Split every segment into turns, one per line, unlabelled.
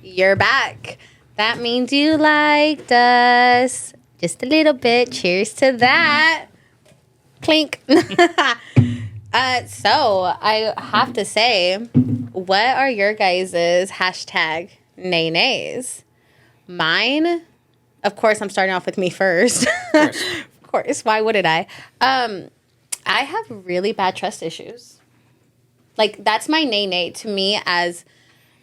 You're back. That means you liked us. Just a little bit. Cheers to that. Clink. So I have to say, what are your guys' hashtag nay nays? Mine, of course, I'm starting off with me first. Of course. Why wouldn't I? I have really bad trust issues. Like, that's my nay nay to me as,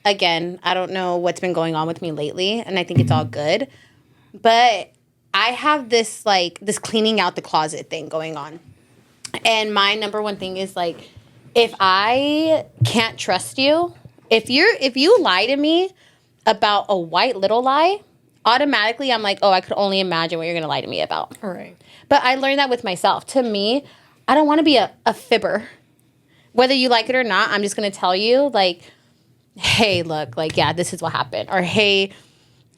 again, I don't know what's been going on with me lately, and I think it's all good. But I have this, like, this cleaning out the closet thing going on. And my number one thing is, like, if I can't trust you, if you lie to me about a white little lie, automatically I'm like, oh, I could only imagine what you're going to lie to me about.
Right.
But I learned that with myself. To me, I don't want to be a fibber. Whether you like it or not, I'm just going to tell you, like, hey, look, like, yeah, this is what happened. Or, hey,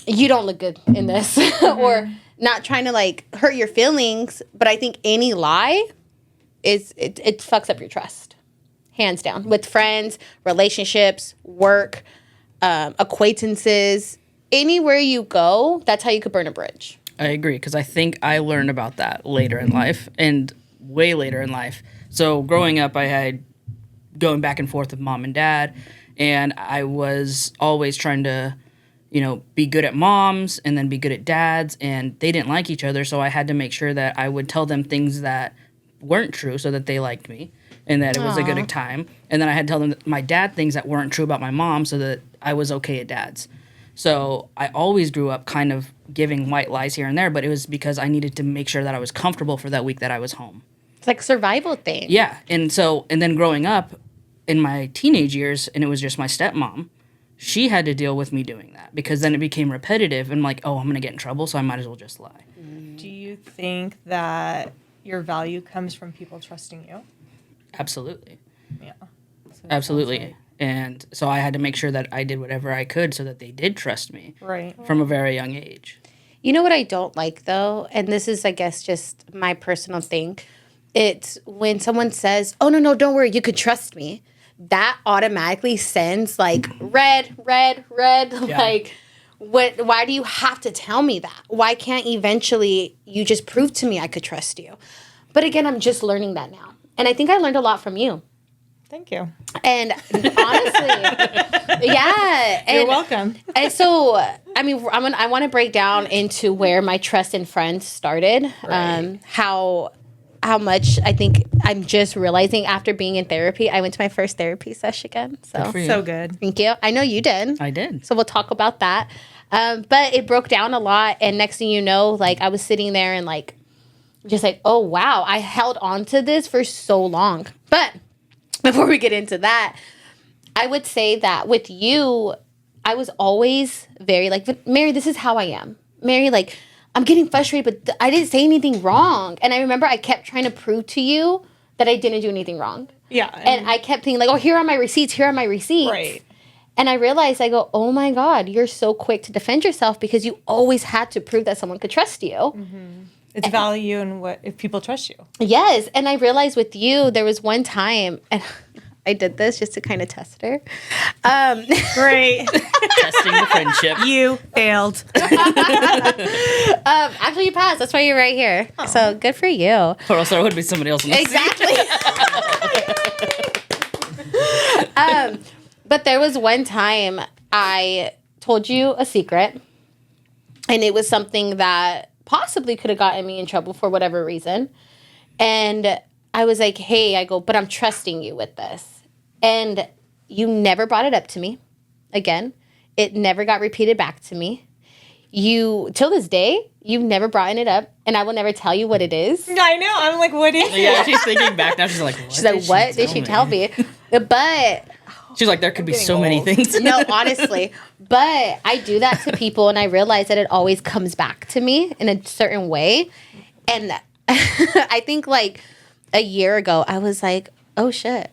you don't look good in this. Or not trying to, like, hurt your feelings. But I think any lie it fucks up your trust. Hands down. With friends, relationships, work, acquaintances. Anywhere you go, that's how you could burn a bridge.
I agree, because I think I learned about that later in life, and way later in life. So growing up, I had going back and forth with mom and dad, and I was always trying to, be good at moms and then be good at dads, and they didn't like each other, so I had to make sure that I would tell them things that weren't true so that they liked me and that it was a good time. And then I had to tell them my dad things that weren't true about my mom so that I was okay at dad's. So I always grew up kind of giving white lies here and there, but it was because I needed to make sure that I was comfortable for that week that I was home.
It's like a survival thing.
Yeah. And then growing up in my teenage years, and it was just my stepmom, she had to deal with me doing that because then it became repetitive and like, oh, I'm going to get in trouble, so I might as well just lie.
Do you think that your value comes from people trusting you?
Absolutely.
Yeah.
Absolutely. And so I had to make sure that I did whatever I could so that they did trust me.
Right.
From a very young age.
You know what I don't like, though? And this is, I guess, just my personal thing. It's when someone says, oh, no, don't worry, you could trust me. That automatically sends, like, red. Yeah. Like, why do you have to tell me that? Why can't eventually you just prove to me I could trust you? But again, I'm just learning that now. And I think I learned a lot from you.
Thank you.
And honestly, yeah.
You're welcome.
And so, I mean, I want to break down into where my trust in friends started. Right. How much I think I'm just realizing after being in therapy. I went to my first therapy session again.
So good.
Thank you. I know you did.
I did.
So we'll talk about that. But it broke down a lot. And next thing you know, like, I was sitting there and, like, just like, oh, wow, I held on to this for so long. But before we get into that, I would say that with you, I was always very like, Mary, this is how I am. Mary, like, I'm getting frustrated, but I didn't say anything wrong. And I remember I kept trying to prove to you that I didn't do anything wrong.
Yeah.
And I kept thinking, like, oh, here are my receipts.
Right.
And I realized, I go, oh, my God, you're so quick to defend yourself because you always had to prove that someone could trust you.
Mm-hmm. It's value in what if people trust you.
Yes. And I realized with you, there was one time, and I did this just to kind of test her.
Great.
Testing the friendship.
You failed.
Actually, you passed. That's why you're right here. Oh. So good for you. Or
else there would be somebody else in the
Exactly. But there was one time I told you a secret, and it was something that possibly could have gotten me in trouble for whatever reason. And I was like, hey, I go, but I'm trusting you with this. And you never brought it up to me again. It never got repeated back to me. You, till this day, you've never brought it up, and I will never tell you what it is.
I know. I'm like, what is it?
Yeah, she's thinking back now. She's like,
what did she tell me? But
she's like, there could be so many things.
No, honestly. But I do that to people, and I realize that it always comes back to me in a certain way. And I think, like, a year ago, I was like, oh, shit,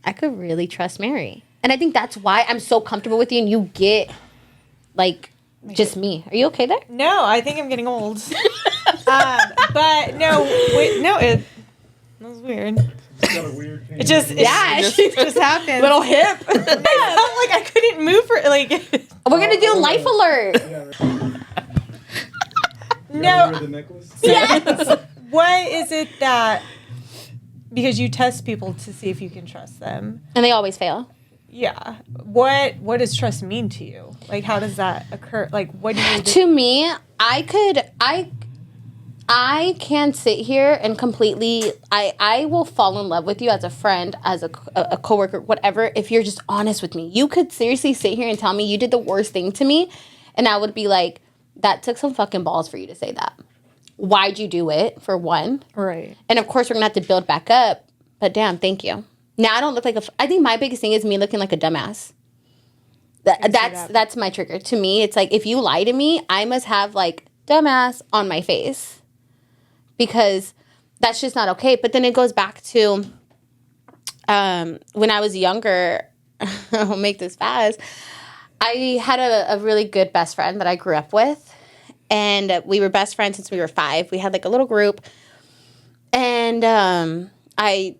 I could really trust Mary. And I think that's why I'm so comfortable with you, and you get, like, just me. Are you okay there?
No, I think I'm getting old. But no, wait, no, That was weird.
Got a weird
It just happened.
Little hip.
I felt like I couldn't move for like.
We're gonna do life alert.
No.
The necklace?
Yes.
What is it that? Because you test people to see if you can trust them.
And they always fail.
Yeah. What does trust mean to you? Like, how does that occur? Like, what do you do?
To me, I can sit here and completely, I will fall in love with you as a friend, as a coworker, whatever, if you're just honest with me. You could seriously sit here and tell me you did the worst thing to me, and I would be like, that took some fucking balls for you to say that. Why'd you do it, for one?
Right.
And of course, we're going to have to build back up, but damn, thank you. Now, I don't look like I think my biggest thing is me looking like a dumbass. That's my trigger. To me, it's like, if you lie to me, I must have, like, dumbass on my face. Because that's just not okay. But then it goes back to when I was younger, I'll make this fast. I had a really good best friend that I grew up with. And we were best friends since we were 5. We had like a little group. And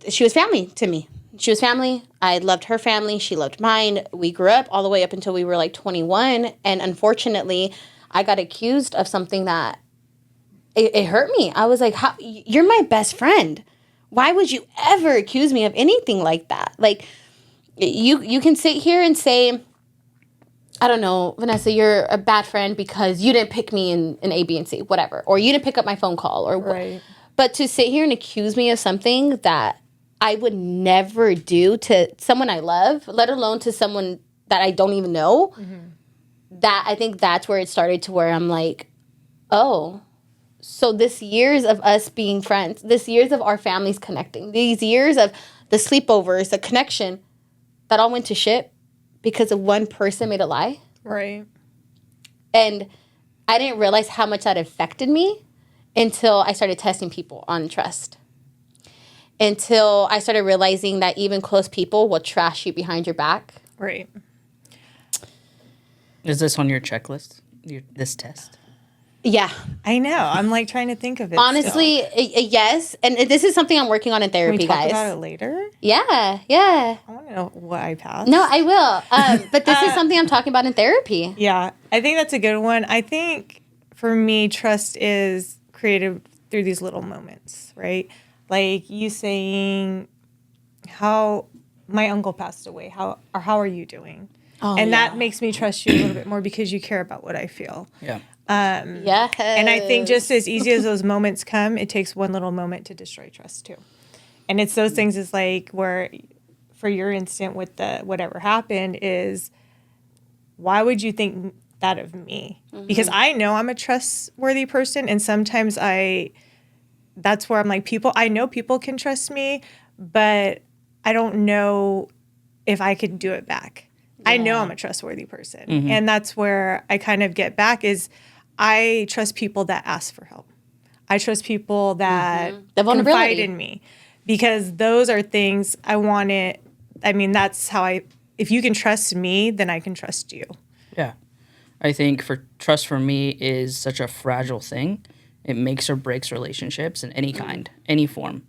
she was family to me. She was family. I loved her family. She loved mine. We grew up all the way up until we were like 21. And unfortunately, I got accused of something that it hurt me. I was like, you're my best friend. Why would you ever accuse me of anything like that? Like, you can sit here and say, I don't know, Vanessa, you're a bad friend because you didn't pick me in A, B, and C, whatever. Or you didn't pick up my phone call. Or
right.
But to sit here and accuse me of something that I would never do to someone I love, let alone to someone that I don't even know, that I think that's where it started, to where I'm like, oh, so this years of us being friends, this years of our families connecting, these years of the sleepovers, the connection, that all went to shit because of one person made a lie.
Right.
And I didn't realize how much that affected me until I started testing people on trust. Until I started realizing that even close people will trash you behind your back.
Right.
Is this on your checklist? This test?
Yeah.
I know. I'm like trying to think of it.
Honestly, yes. And this is something I'm working on in therapy,
Can we talk
guys.
about it later?
Yeah.
I want to know what I passed.
No, I will. But this is something I'm talking about in therapy.
Yeah. I think that's a good one. I think for me, trust is created through these little moments, right? Like you saying, how my uncle passed away. How are you doing?
Oh,
and
yeah.
that makes me trust you a little bit more because you care about what I feel.
Yeah.
Yes.
And I think just as easy as those moments come, it takes one little moment to destroy trust too. And it's those things is like where, for your instant with the whatever happened is, why would you think that of me? Because I know I'm a trustworthy person, and sometimes that's where I'm like, I know people can trust me, but I don't know if I could do it back. Yeah. I know I'm a trustworthy person. And that's where I kind of get back is I trust people that ask for help. I trust people that confide in me, because those are things I want it. I mean, that's how if you can trust me, then I can trust you.
Yeah. I think trust for me is such a fragile thing. It makes or breaks relationships in any kind, any form.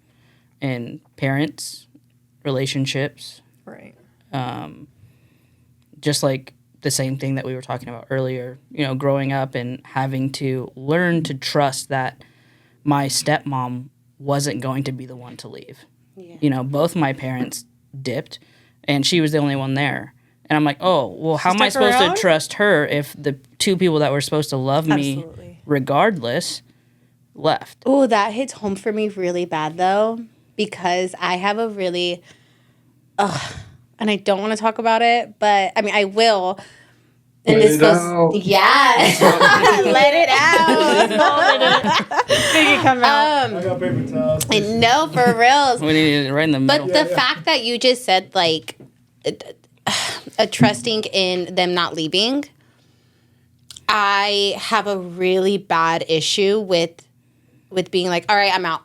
And parents, relationships.
Right.
Just like the same thing that we were talking about earlier, growing up and having to learn to trust that my stepmom wasn't going to be the one to leave. Yeah. Both my parents dipped, and she was the only one there. And I'm like, oh, well, how am I supposed to trust her if the two people that were supposed to love me regardless left?
Oh, that hits home for me really bad, though, because I have a really, and I don't want to talk about it, but I mean, I will. And this goes, yeah, let it out.
Make it come out.
I got paper towels.
No, for real.
We need it right in the middle.
But the fact that you just said, like, trusting in them not leaving, I have a really bad issue with being like, all right, I'm out.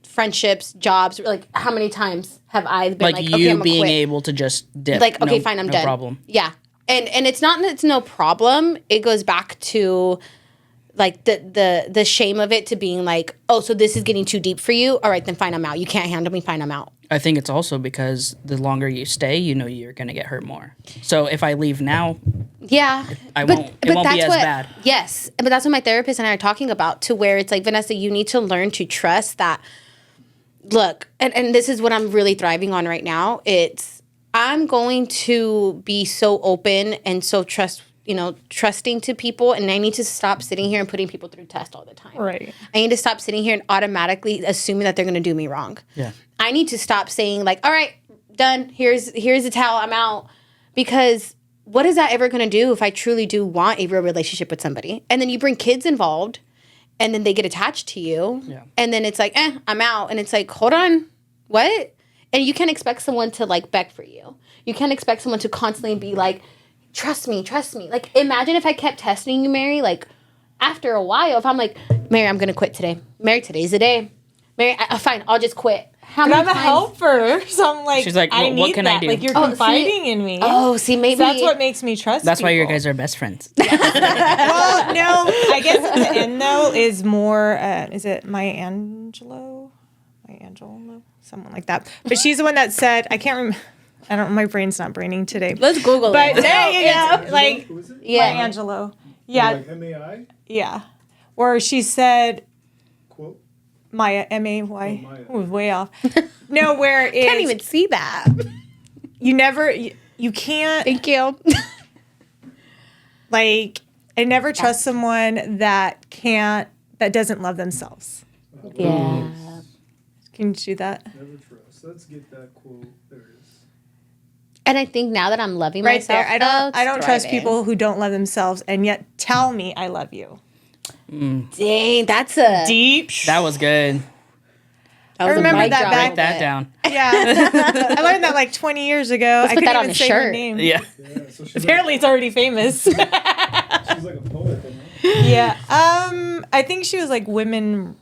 Friendships, jobs, like how many times have I been like, okay, I'm
being
quit.
able to just dip.
Like, okay, fine, I'm done.
No problem.
Yeah. And it's not that it's no problem. It goes back to like the shame of it to being like, oh, so this is getting too deep for you. All right, then fine, I'm out. You can't handle me. Fine, I'm out.
I think it's also because the longer you stay, you know you're going to get hurt more. So if I leave now,
Yeah,
it won't be as bad.
Yes, but that's what my therapist and I are talking about. To where it's like, Vanessa, you need to learn to trust that. Look, and this is what I'm really thriving on right now. I'm going to be so open and so trusting to people, and I need to stop sitting here and putting people through tests all the time.
Right.
I need to stop sitting here and automatically assuming that they're going to do me wrong.
Yeah.
I need to stop saying like, all right, done. Here's the towel. I'm out. Because what is that ever going to do if I truly do want a real relationship with somebody? And then you bring kids involved, and then they get attached to you.
Yeah.
And then it's like, I'm out. And it's like, hold on, what? And you can't expect someone to like beg for you. You can't expect someone to constantly be like, trust me. Like, imagine if I kept testing you, Mary, like, after a while, if I'm like, Mary, I'm going to quit today. Mary, today's the day. Mary, fine, I'll just quit.
But I'm a helper, so I'm like,
she's like,
I need
what can
that.
I do?
Like, you're confiding in me.
Oh, see, maybe.
So that's what makes me trust
That's why you
people.
guys are best friends.
Well, no, I guess at the end, though, is more, is it Maya Angelou? Someone like that. But she's the one that said, I can't remember. I don't. My brain's not braining today.
Let's Google
But
it.
it's like
Who is it?
Yeah.
Maya Angelou. Yeah,
Like MAI?
yeah. Where she said
Quote?
Maya MAY.
Oh, Maya.
Ooh, way off. No, where it's
Can't even see that.
you never you can't
Thank you.
like I never trust someone that doesn't love themselves.
Yeah.
Can you do that?
Never trust. Let's get that quote. There it is.
And I think now that I'm loving
Right
myself,
there. I don't trust people who don't love themselves and yet tell me I love you.
Dang, that's a
Deep.
That was good.
I
remember that back-
Write that down.
Yeah. I learned that like 20 years ago.
Let's
I
put
couldn't
that on
even
a
say her
shirt.
name.
Yeah.
Yeah, so she's
Apparently it's already famous.
she's like a poet, then, huh?
Yeah. I think she was like women.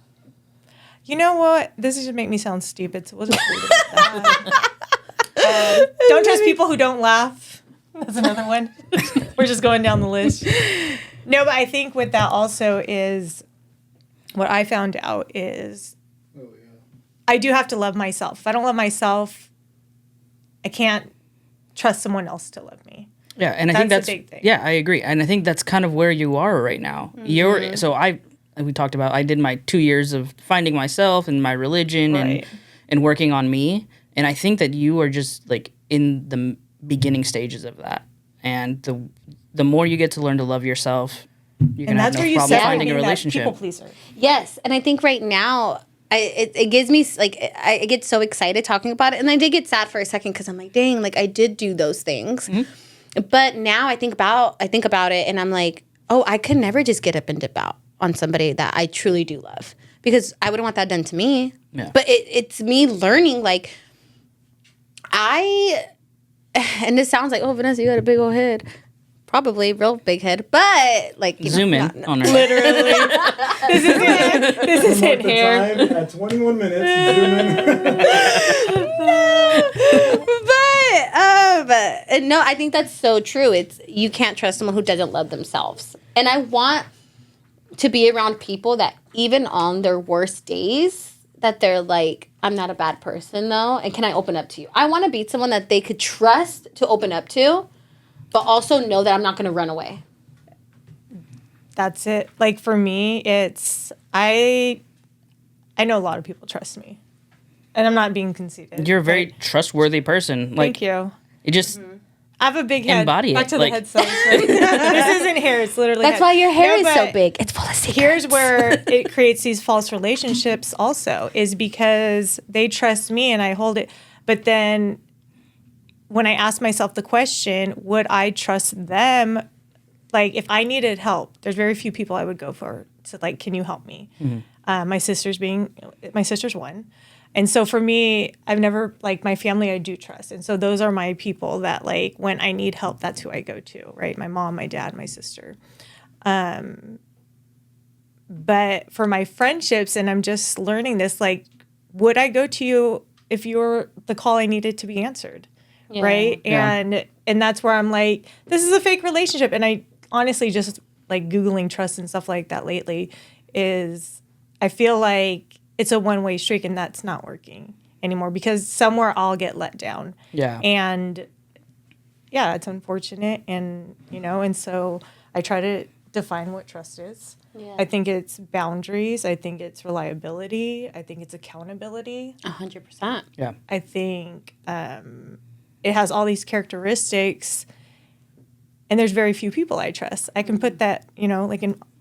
You know what? This is just make me sound stupid. So wasn't really that. Don't trust people who don't laugh. That's another one. We're just going down the list. No, but I think with that also is what I found out is
Oh, yeah.
I do have to love myself. If I don't love myself, I can't trust someone else to love me.
Yeah, and I think
That's
that's
a big thing.
Yeah, I agree, and I think that's kind of where you are right now. We talked about I did my 2 years of finding myself and my religion
Right.
and working on me, and I think that you are just like in the beginning stages of that, and the more you get to learn to love yourself, you're
And
gonna have
that's
no
where you
problem
said
finding a
being that
relationship.
people pleaser.
Yes, and I think right now it gives me like I get so excited talking about it, and I did get sad for a second because I'm like, dang, like I did do those things, but now I think about it, and I'm like, oh, I could never just get up and dip out on somebody that I truly do love because I wouldn't want that done to me.
Yeah.
But it's me learning like and this sounds like, oh, Vanessa, you had a big old head. Probably real big head, but like
Zoom in
no.
on her.
Literally. This is
Mark
it
the
hair.
time at 21 minutes. Zoom in.
but no, I think that's so true. It's you can't trust someone who doesn't love themselves. And I want to be around people that even on their worst days that they're like, I'm not a bad person though, and can I open up to you? I want to be someone that they could trust to open up to, but also know that I'm not going to run away.
That's it. Like for me, it's I know a lot of people trust me. And I'm not being conceited.
You're a very trustworthy person. Like
Thank you.
it just
I have a big head.
Embody
Back
it,
to
like-
the head size. Right? This isn't hair. It's literally
That's
head.
why your hair
No,
is so
but
big. It's full of secrets.
Here's where it creates these false relationships also is because they trust me and I hold it. But then when I ask myself the question, would I trust them? Like if I needed help, there's very few people I would go for. So like, can you help me? My sister's one. And so for me, I've never, like my family, I do trust. And so those are my people that like, when I need help, that's who I go to, right? My mom, my dad, my sister. But for my friendships, and I'm just learning this, like, would I go to you if you were the call I needed to be answered? Right.
Yeah.
And that's where I'm like, this is a fake relationship. And I honestly just like Googling trust and stuff like that lately, is I feel like it's a one-way street, and that's not working anymore, because somewhere I'll get let down.
Yeah.
And yeah, it's unfortunate. And, and so I try to define what trust is.
Yeah.
I think it's boundaries. I think it's reliability. I think it's accountability.
100%.
Yeah.
I think it has all these characteristics, and there's very few people I trust. I can put that,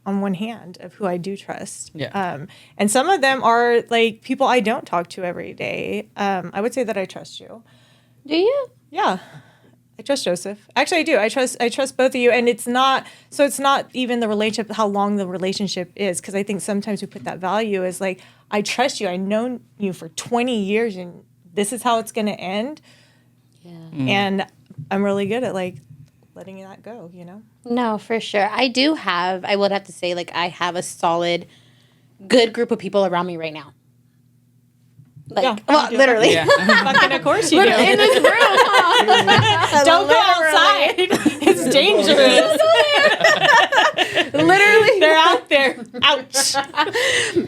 on one hand of who I do trust.
Yeah.
And some of them are like people I don't talk to every day. I would say that I trust you.
Do you?
Yeah. I trust Joseph. Actually, I do. I trust both of you. And it's not even the relationship, how long the relationship is. Because I think sometimes we put that value as like, I trust you. I've known you for 20 years and this is how it's going to end.
Yeah.
And I'm really good at like letting that go,
No, for sure. I would have to say, like, I have a solid, good group of people around me right now. Like,
Yeah,
well,
you do.
literally.
Yeah.
Fucking of course you do.
In this room. Huh?
Don't go outside. It's dangerous.
Literally.
They're out there. Ouch.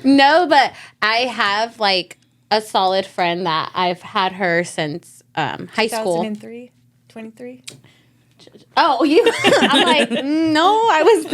No, but I have, like, a solid friend that I've had her since high school.
2003, 23.
Oh, you? I'm like, no, I was.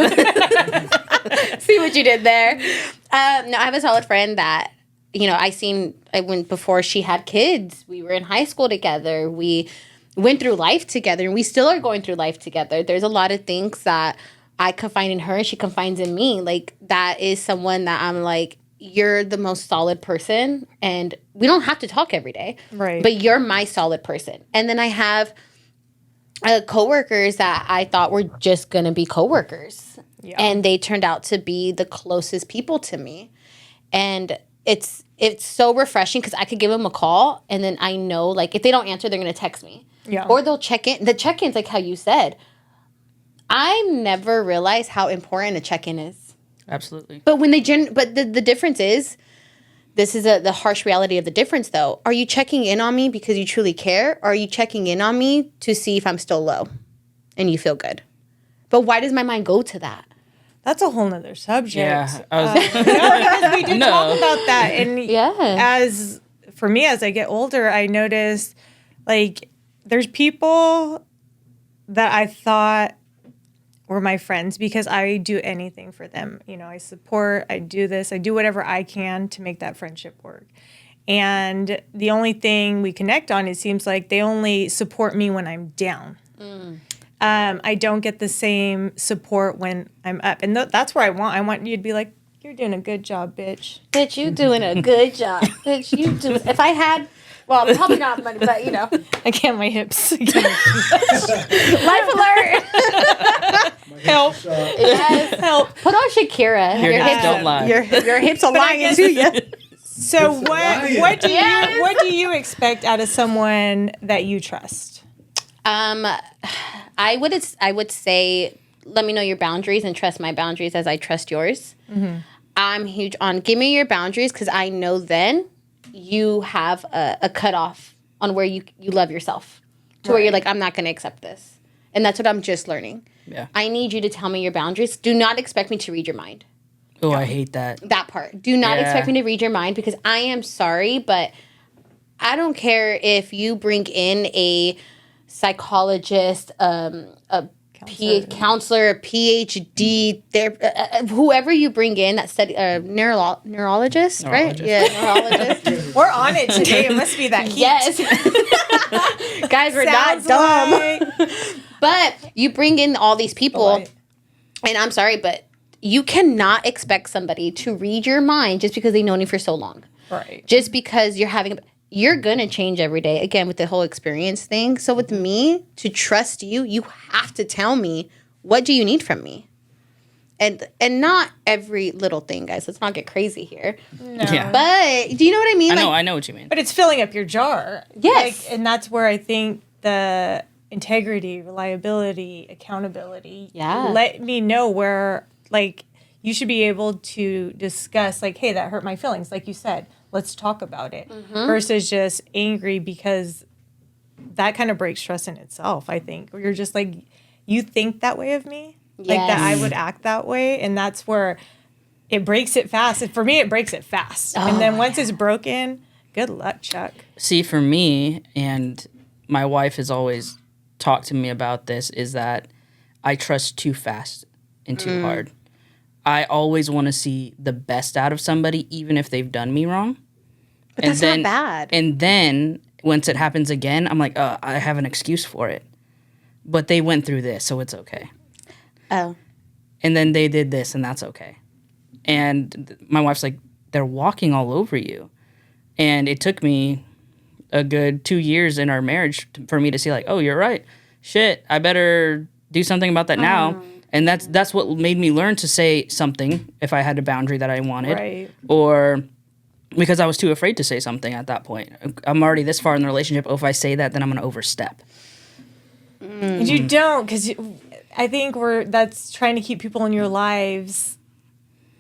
See what you did there. No, I have a solid friend that, I went before she had kids. We were in high school together. We went through life together, and we still are going through life together. There's a lot of things that I confide in her, and she confides in me. Like, that is someone that I'm like, you're the most solid person, and we don't have to talk every day.
Right.
But you're my solid person. And then I have coworkers that I thought were just going to be coworkers.
Yeah.
And they turned out to be the closest people to me. And it's so refreshing because I could give them a call and then I know, like, if they don't answer, they're going to text me.
Yeah.
Or they'll check in. The check-in's like how you said. I never realized how important a check-in is.
Absolutely.
But when the difference is, this is the harsh reality of the difference, though. Are you checking in on me because you truly care? Or are you checking in on me to see if I'm still low and you feel good? But why does my mind go to that?
That's a whole nother subject.
Yeah.
Because we did
No.
talk about that. And
Yeah.
for me, as I get older, I notice, like, there's people that I thought were my friends because I do anything for them. I support, I do this, I do whatever I can to make that friendship work. And the only thing we connect on, it seems like they only support me when I'm down. I don't get the same support when I'm up. And that's where I want you to be like, you're doing a good job, bitch.
Bitch, you doing a good job. Bitch, you do. If I had, well, probably not money, but
I can't, my hips.
life alert.
Help.
Yes.
Help.
Put on Shakira.
Your hips don't lie.
Your hips are lying to you.
So
It's lying.
what do you expect out of someone that you trust?
I would say, let me know your boundaries and trust my boundaries as I trust yours. Mm-hmm. I'm huge on give me your boundaries because I know then you have a cutoff on where you love yourself to where you're like, I'm not going to accept this. And that's what I'm just learning.
Yeah.
I need you to tell me your boundaries. Do not expect me to read your mind.
Oh, I hate that.
That part. Do not
Yeah.
expect me to read your mind because I am sorry, but I don't care if you bring in a psychologist, counselor, a PhD, whoever you bring in that study, neurologist, right?
Neurologist.
Yeah, neurologist.
We're on it today. It must be that heat.
Yes. Guys, we're not
Sounds
dumb.
like-
But you bring in all these people,
Polite.
and I'm sorry, but you cannot expect somebody to read your mind just because they've known you for so long.
Right.
Just because you're going to change every day, again, with the whole experience thing. So with me, to trust you, you have to tell me, what do you need from me? And not every little thing, guys. Let's not get crazy here.
No.
Yeah.
But do you know what I mean?
I know what you mean.
But it's filling up your jar.
Yes.
And that's where I think the integrity, reliability, accountability.
Yeah.
Let me know where, like, you should be able to discuss, like, hey, that hurt my feelings. Like you said, let's talk about it.
Mm-hmm.
Versus just angry, because that kind of breaks trust in itself, I think. Where you're just like, you think that way of me? like that I
Yes.
would act that way, and that's where it breaks it fast. And for me, it breaks it fast, and then once it's broken, good luck, Chuck.
See, for me, and my wife has always talked to me about this, is that I trust too fast and too hard. I always want to see the best out of somebody, even if they've done me wrong.
But that's not bad.
And then once it happens again, I'm like, I have an excuse for it. But they went through this, so it's okay.
Oh.
And then they did this, and that's okay. And my wife's like, they're walking all over you. And it took me a good 2 years in our marriage for me to see, like, oh, you're right. Shit, I better do something about that now. And that's what made me learn to say something if I had a boundary that I wanted.
Right.
Or because I was too afraid to say something at that point. I'm already this far in the relationship. Oh, if I say that, then I'm going to overstep.
You don't, because I think that's trying to keep people in your lives,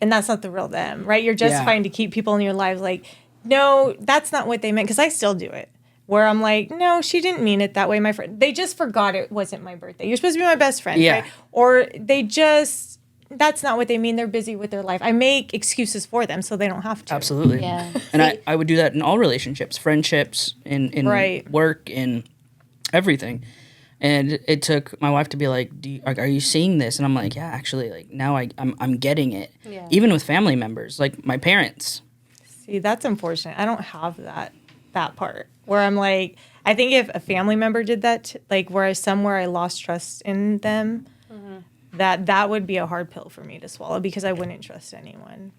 and that's not the real them, right? You're just trying to keep people in your lives like, no, that's not what they meant, because I still do it. Where I'm like, no, she didn't mean it that way, my friend. They just forgot it wasn't my birthday. You're supposed to be my best friend, right? Or that's not what they mean. They're busy with their life. I make excuses for them so they don't have to.
Absolutely.
Yeah.
And I would do that in all relationships, friendships, in work, in everything. And it took my wife to be like, are you seeing this? And I'm like, yeah, actually, like now I'm getting it.
Yeah.
Even with family members, like my parents.
See, that's unfortunate. I don't have that part where I'm like, I think if a family member did that, like whereas somewhere I lost trust in them, that would be a hard pill for me to swallow because I wouldn't trust anyone.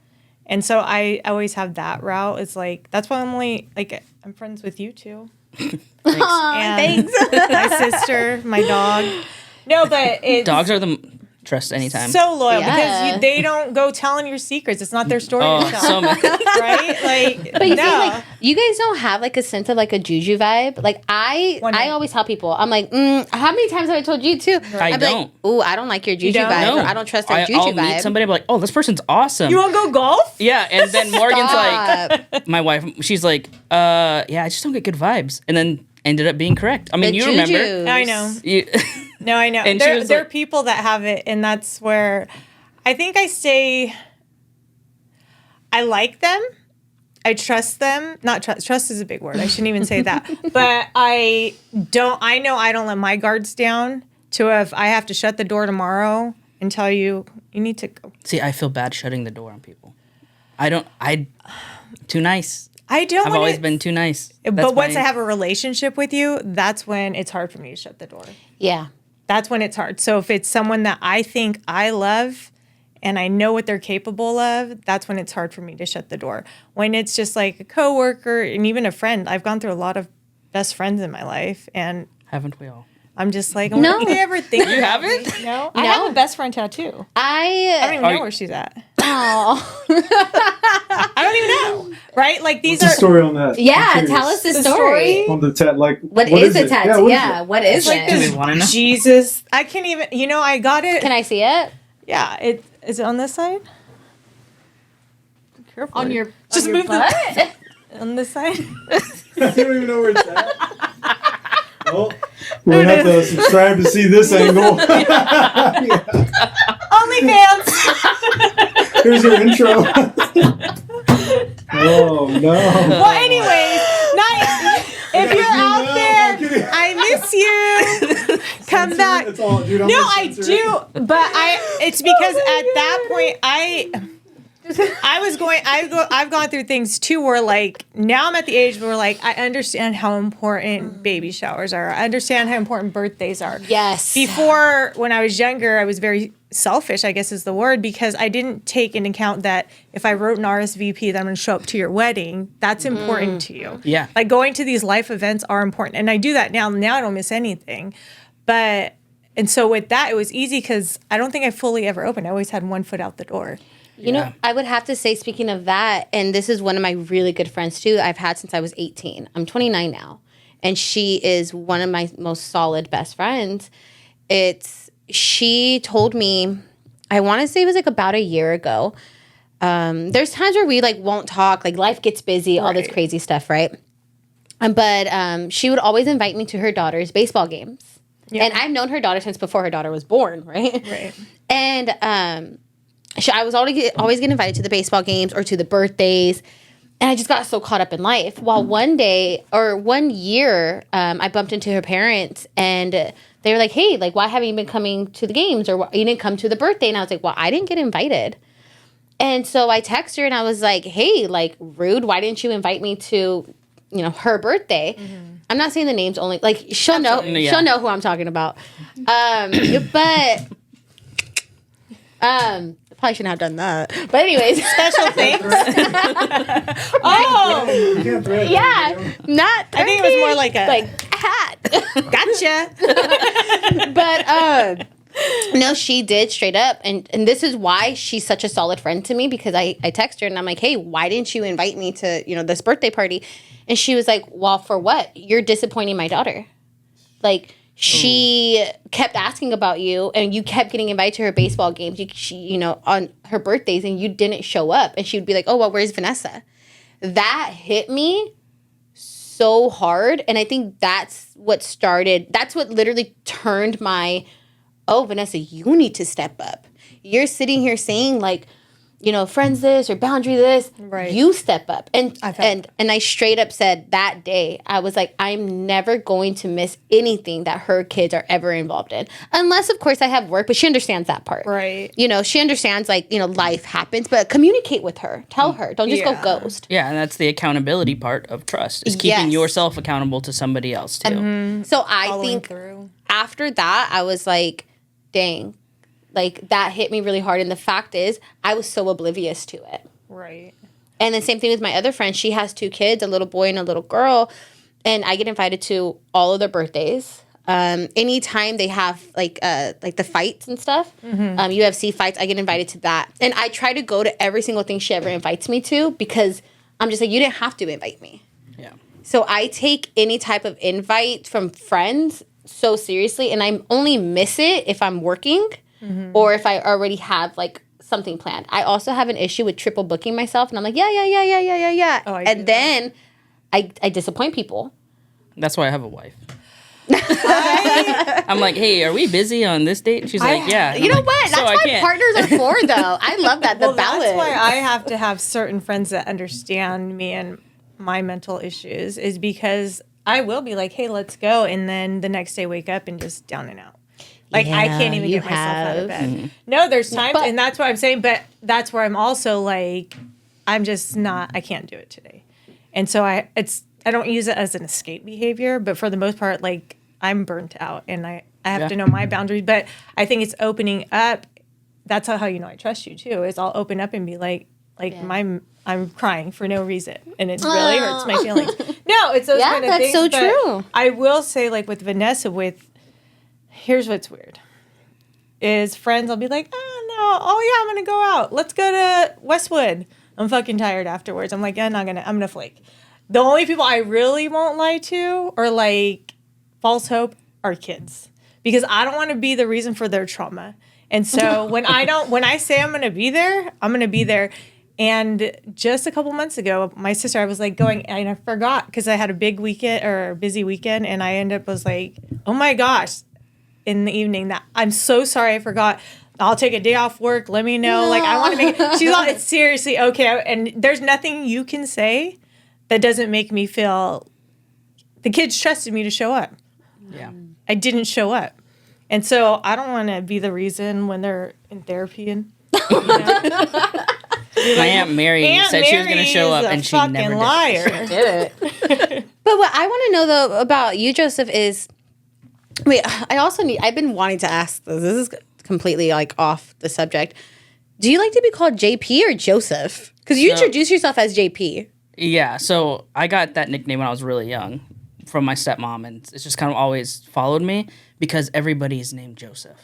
And so I always have that route. It's like, that's why I'm friends with you too.
Thanks.
My sister, my dog. No, but it's
Dogs are trust anytime.
so loyal
Yeah.
because they don't go telling your secrets. It's not their story
Oh,
to tell.
so many.
Right? Like,
But you
no.
see, like, you guys don't have like a sense of like a juju vibe. Like I always tell people, I'm like, how many times have I told you too?
I
I'd be
don't.
like, ooh, I don't like your juju
don't?
vibe,
No.
or I don't trust that juju
I'll
vibe.
meet somebody, I'm like, oh, this person's awesome.
You want to go golf?
Yeah, and then Morgan's like,
Stop.
my wife, she's like, yeah, I just don't get good vibes. And then ended up being correct. I mean,
The
you remember.
jujus.
I know.
You,
No, I know.
And she
There
was
are
like-
people that have it, and that's where I think I stay. I like them. I trust them. Not trust. Trust is a big word. I shouldn't even say that. But I don't. I know I don't let my guards down. To if I have to shut the door tomorrow and tell you need to go.
see, I feel bad shutting the door on people. Too nice.
I don't.
I've
want
always
it-
been too nice.
But once I have a relationship with you, that's when it's hard for me to shut the door.
Yeah.
That's when it's hard. So if it's someone that I think I love and I know what they're capable of, that's when it's hard for me to shut the door. When it's just like a coworker and even a friend, I've gone through a lot of best friends in my life, and
Haven't we all?
I'm just like, what do they ever think?
You haven't?
No, I have a best friend tattoo. I don't even know where she's at.
Oh.
I don't even know. Right? Like these
What's the
are.
story on that?
Yeah,
I'm curious.
tell us the
The
story.
story?
On the like,
What is the
it?
tattoo?
what is
Yeah,
it?
what is
like
it?
this-
Do we want to know?
Jesus, I can't even. You know, I got it.
Can I see it?
Yeah, is it on this side? Careful.
On your
Just
on your
move the-
butt?
on this side.
You don't even know where it's at. Well, we're gonna have to subscribe to see this angle.
OnlyFans.
Here's your intro. Oh no.
Well, anyways, if you're out
I'm kidding.
there, I miss you. Come
Censor it?
back.
It's all, dude, I'm
No,
gonna
I
censor it.
do, but it's because at that point I've gone through things too where like now I'm at the age where like I understand how important baby showers are. I understand how important birthdays are.
Yes.
Before, when I was younger, I was very selfish, I guess is the word, because I didn't take into account that if I wrote an RSVP that I'm going to show up to your wedding, that's important to you.
Yeah.
Like going to these life events are important. And I do that now. Now I don't miss anything. And so with that, it was easy because I don't think I fully ever opened. I always had one foot out the door.
You know, I would have to say, speaking of that, and this is one of my really good friends too, I've had since I was 18. I'm 29 now. And she is one of my most solid best friends. She told me, I want to say it was like about a year ago. There's times where we like won't talk, like life gets busy, all this
Right.
crazy stuff, right? But she would always invite me to her daughter's baseball games.
Yeah.
And I've known her daughter since before her daughter was born, right?
Right.
And I was always getting invited to the baseball games or to the birthdays. And I just got so caught up in life. Well, one year, I bumped into her parents and they were like, hey, like, why haven't you been coming to the games? Or you didn't come to the birthday? And I was like, well, I didn't get invited. And so I texted her and I was like, hey, like, rude, why didn't you invite me to, her birthday? Mm-hmm. I'm not saying the names only. Like, she'll know who I'm talking about. But probably shouldn't have done that. But anyways.
Special thanks.
You can't thread
Yeah. Not
I think it was more like a
hat.
Gotcha.
But no, she did straight up. And this is why she's such a solid friend to me, because I text her and I'm like, hey, why didn't you invite me to, this birthday party? And she was like, well, for what? You're disappointing my daughter. Like, she kept asking about you and you kept getting invited to her baseball games, on her birthdays, and you didn't show up. And she would be like, oh, well, where's Vanessa? That hit me so hard. And I think that's what literally turned my, oh, Vanessa, you need to step up. You're sitting here saying like, friends this or boundary this.
Right.
You step up. And I straight up said that day, I was like, I'm never going to miss anything that her kids are ever involved in. Unless, of course, I have work, but she understands that part.
Right.
She understands like, life happens, but communicate with her. Tell her. Don't just go ghost.
Yeah, and that's the accountability part of trust, is keeping yourself accountable to somebody else too.
Mm-hmm. So I think after that, I was like, dang. Like, that hit me really hard. And the fact is, I was so oblivious to it.
Right.
And the same thing with my other friend. She has 2 kids, a little boy and a little girl. And I get invited to all of their birthdays. Anytime they have, like the fights and stuff, UFC fights, I get invited to that. And I try to go to every single thing she ever invites me to, because I'm just like, you didn't have to invite me.
Yeah.
So I take any type of invite from friends so seriously. And I only miss it if I'm working. Mm-hmm. Or if I already have like something planned. I also have an issue with triple booking myself, and I'm like, yeah.
Oh,
and then I disappoint people.
That's why I have a wife. I'm like, hey, are we busy on this date? She's like, yeah.
You know what? That's what partners are for, though. I love that. The balance.
That's why I have to have certain friends that understand me and my mental issues, is because I will be like, hey, let's go. And then the next day wake up and just down and out. Like, I can't even get myself out of bed. Mm-hmm. No, there's times, and that's what I'm saying, but that's where I'm also like, I'm just not, I can't do it today. And so I don't use it as an escape behavior, but for the most part, like, I'm burnt out, and I have to know my boundaries. But I think it's opening up. That's how I trust you, too, is I'll open up and be like I'm crying for no reason, and it really hurts my feelings. No, it's those kind of things. Yeah, that's so true. I will say, like, with Vanessa, here's what's weird. Is friends, I'll be like, I'm going to go out. Let's go to Westwood. I'm fucking tired afterwards. I'm like, I'm going to flake. The only people I really won't lie to or like false hope are kids, because I don't want to be the reason for their trauma. And so when I say I'm going to be there, I'm going to be there. And just a couple months ago, my sister, I was like going, and I forgot because I had a big weekend or a busy weekend. And I ended up was like, oh my gosh, in the evening, that I'm so sorry I forgot. I'll take a day off work. Let me know. Like, I want to make it. She's like, it's seriously okay. And there's nothing you can say that doesn't make me feel the kids trusted me to show up.
Yeah.
I didn't show up. And so I don't want to be the reason when they're in therapy and
my Aunt Mary said she was going to show up, and she never
liar.
did. She did
it. But what I want to know though about you, Joseph, is I've been wanting to ask this. This is completely like off the subject. Do you like to be called JP or Joseph? Because you introduce yourself as JP.
Yeah, so I got that nickname when I was really young from my stepmom, and it's just kind of always followed me because everybody's named Joseph.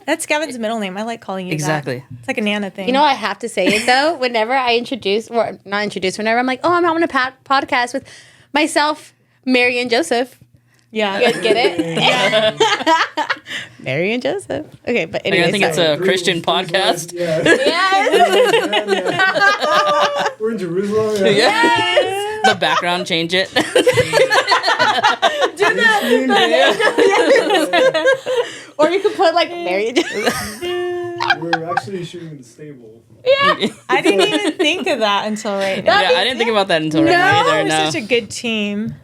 That's Gavin's middle name. I like calling you
exactly.
That. It's like a Nana thing.
You know, I have to say it though. Whenever I whenever I'm like, oh, I'm having a podcast with myself, Mary and Joseph.
Yeah.
You guys get it? Yeah. Mary and Joseph. Okay, but anyway.
I think it's a Christian podcast.
Yeah.
Yes.
We're in Jerusalem.
Yeah. Yes. The background, change it.
Or you could put like Mary.
We're actually shooting in the stable.
Yeah.
I didn't even think of that until right now.
Yeah, I didn't think about that until right now either.
We're
No.
such a good team.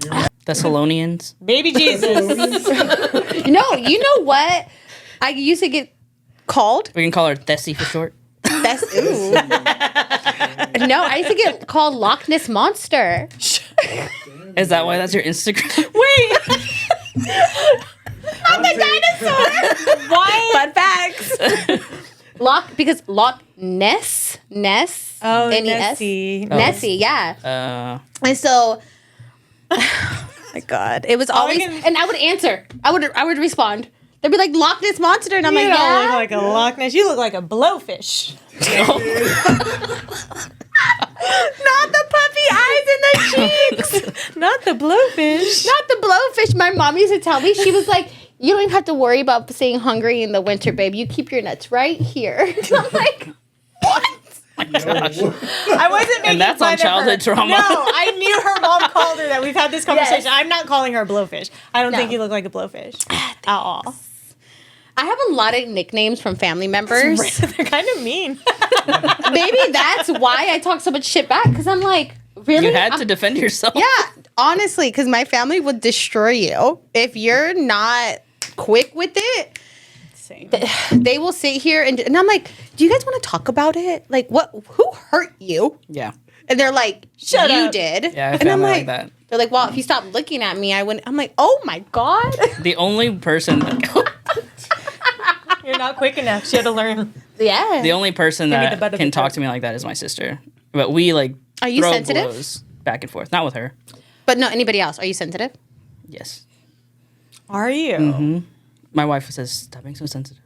Thessalonians.
Baby Jesus.
No, you know what? I used to get called.
We can call her Tessie for short.
That's ooh. No, I used to get called Loch Ness Monster.
Is that why that's your Instagram?
Wait.
I'm the dinosaur.
Why?
Fun facts. Because Loch Ness.
Oh,
N-E-S.
Nessie.
Nessie, yeah. And so, oh my God, it was always, and I would answer. I would respond. They'd be like Loch Ness Monster, and I'm
You
like,
don't
yeah.
look like a Loch Ness. You look like a blowfish.
Not the puffy eyes and the cheeks.
Not the blowfish.
Not the blowfish. My mom used to tell me, she was like, you don't even have to worry about staying hungry in the winter, babe. You keep your nuts right here. I'm like, what?
Oh my gosh.
I wasn't making
And that's
fun
on
of her.
childhood trauma.
No, I knew her mom called her that. We've had this conversation.
Yes.
I'm not calling her a blowfish. I don't
No.
think you look like a blowfish at all.
I have a lot of nicknames from family members.
They're kind of mean.
Maybe that's why I talk so much shit back, because I'm like, really?
You had to defend yourself.
Yeah, honestly, because my family would destroy you if you're not quick with it.
Same.
They will sit here and I'm like, do you guys want to talk about it? Like, what? Who hurt you?
Yeah.
And they're like,
Shut
you
up.
did.
Yeah, I
and
found
I'm
that
like,
like that.
They're like, well, if you stop looking at me, I wouldn't. I'm like, oh my God.
The only person
You're not quick enough. She had to learn.
Yeah.
the only person
Give me the
that
butt of
can
the
talk
joke.
to me like that is my sister. But we like
Are you
throw
sensitive?
blows back and forth. Not with her.
But no, anybody else? Are you sensitive?
Yes.
Are you?
Mm-hmm. My wife says, stop being so sensitive.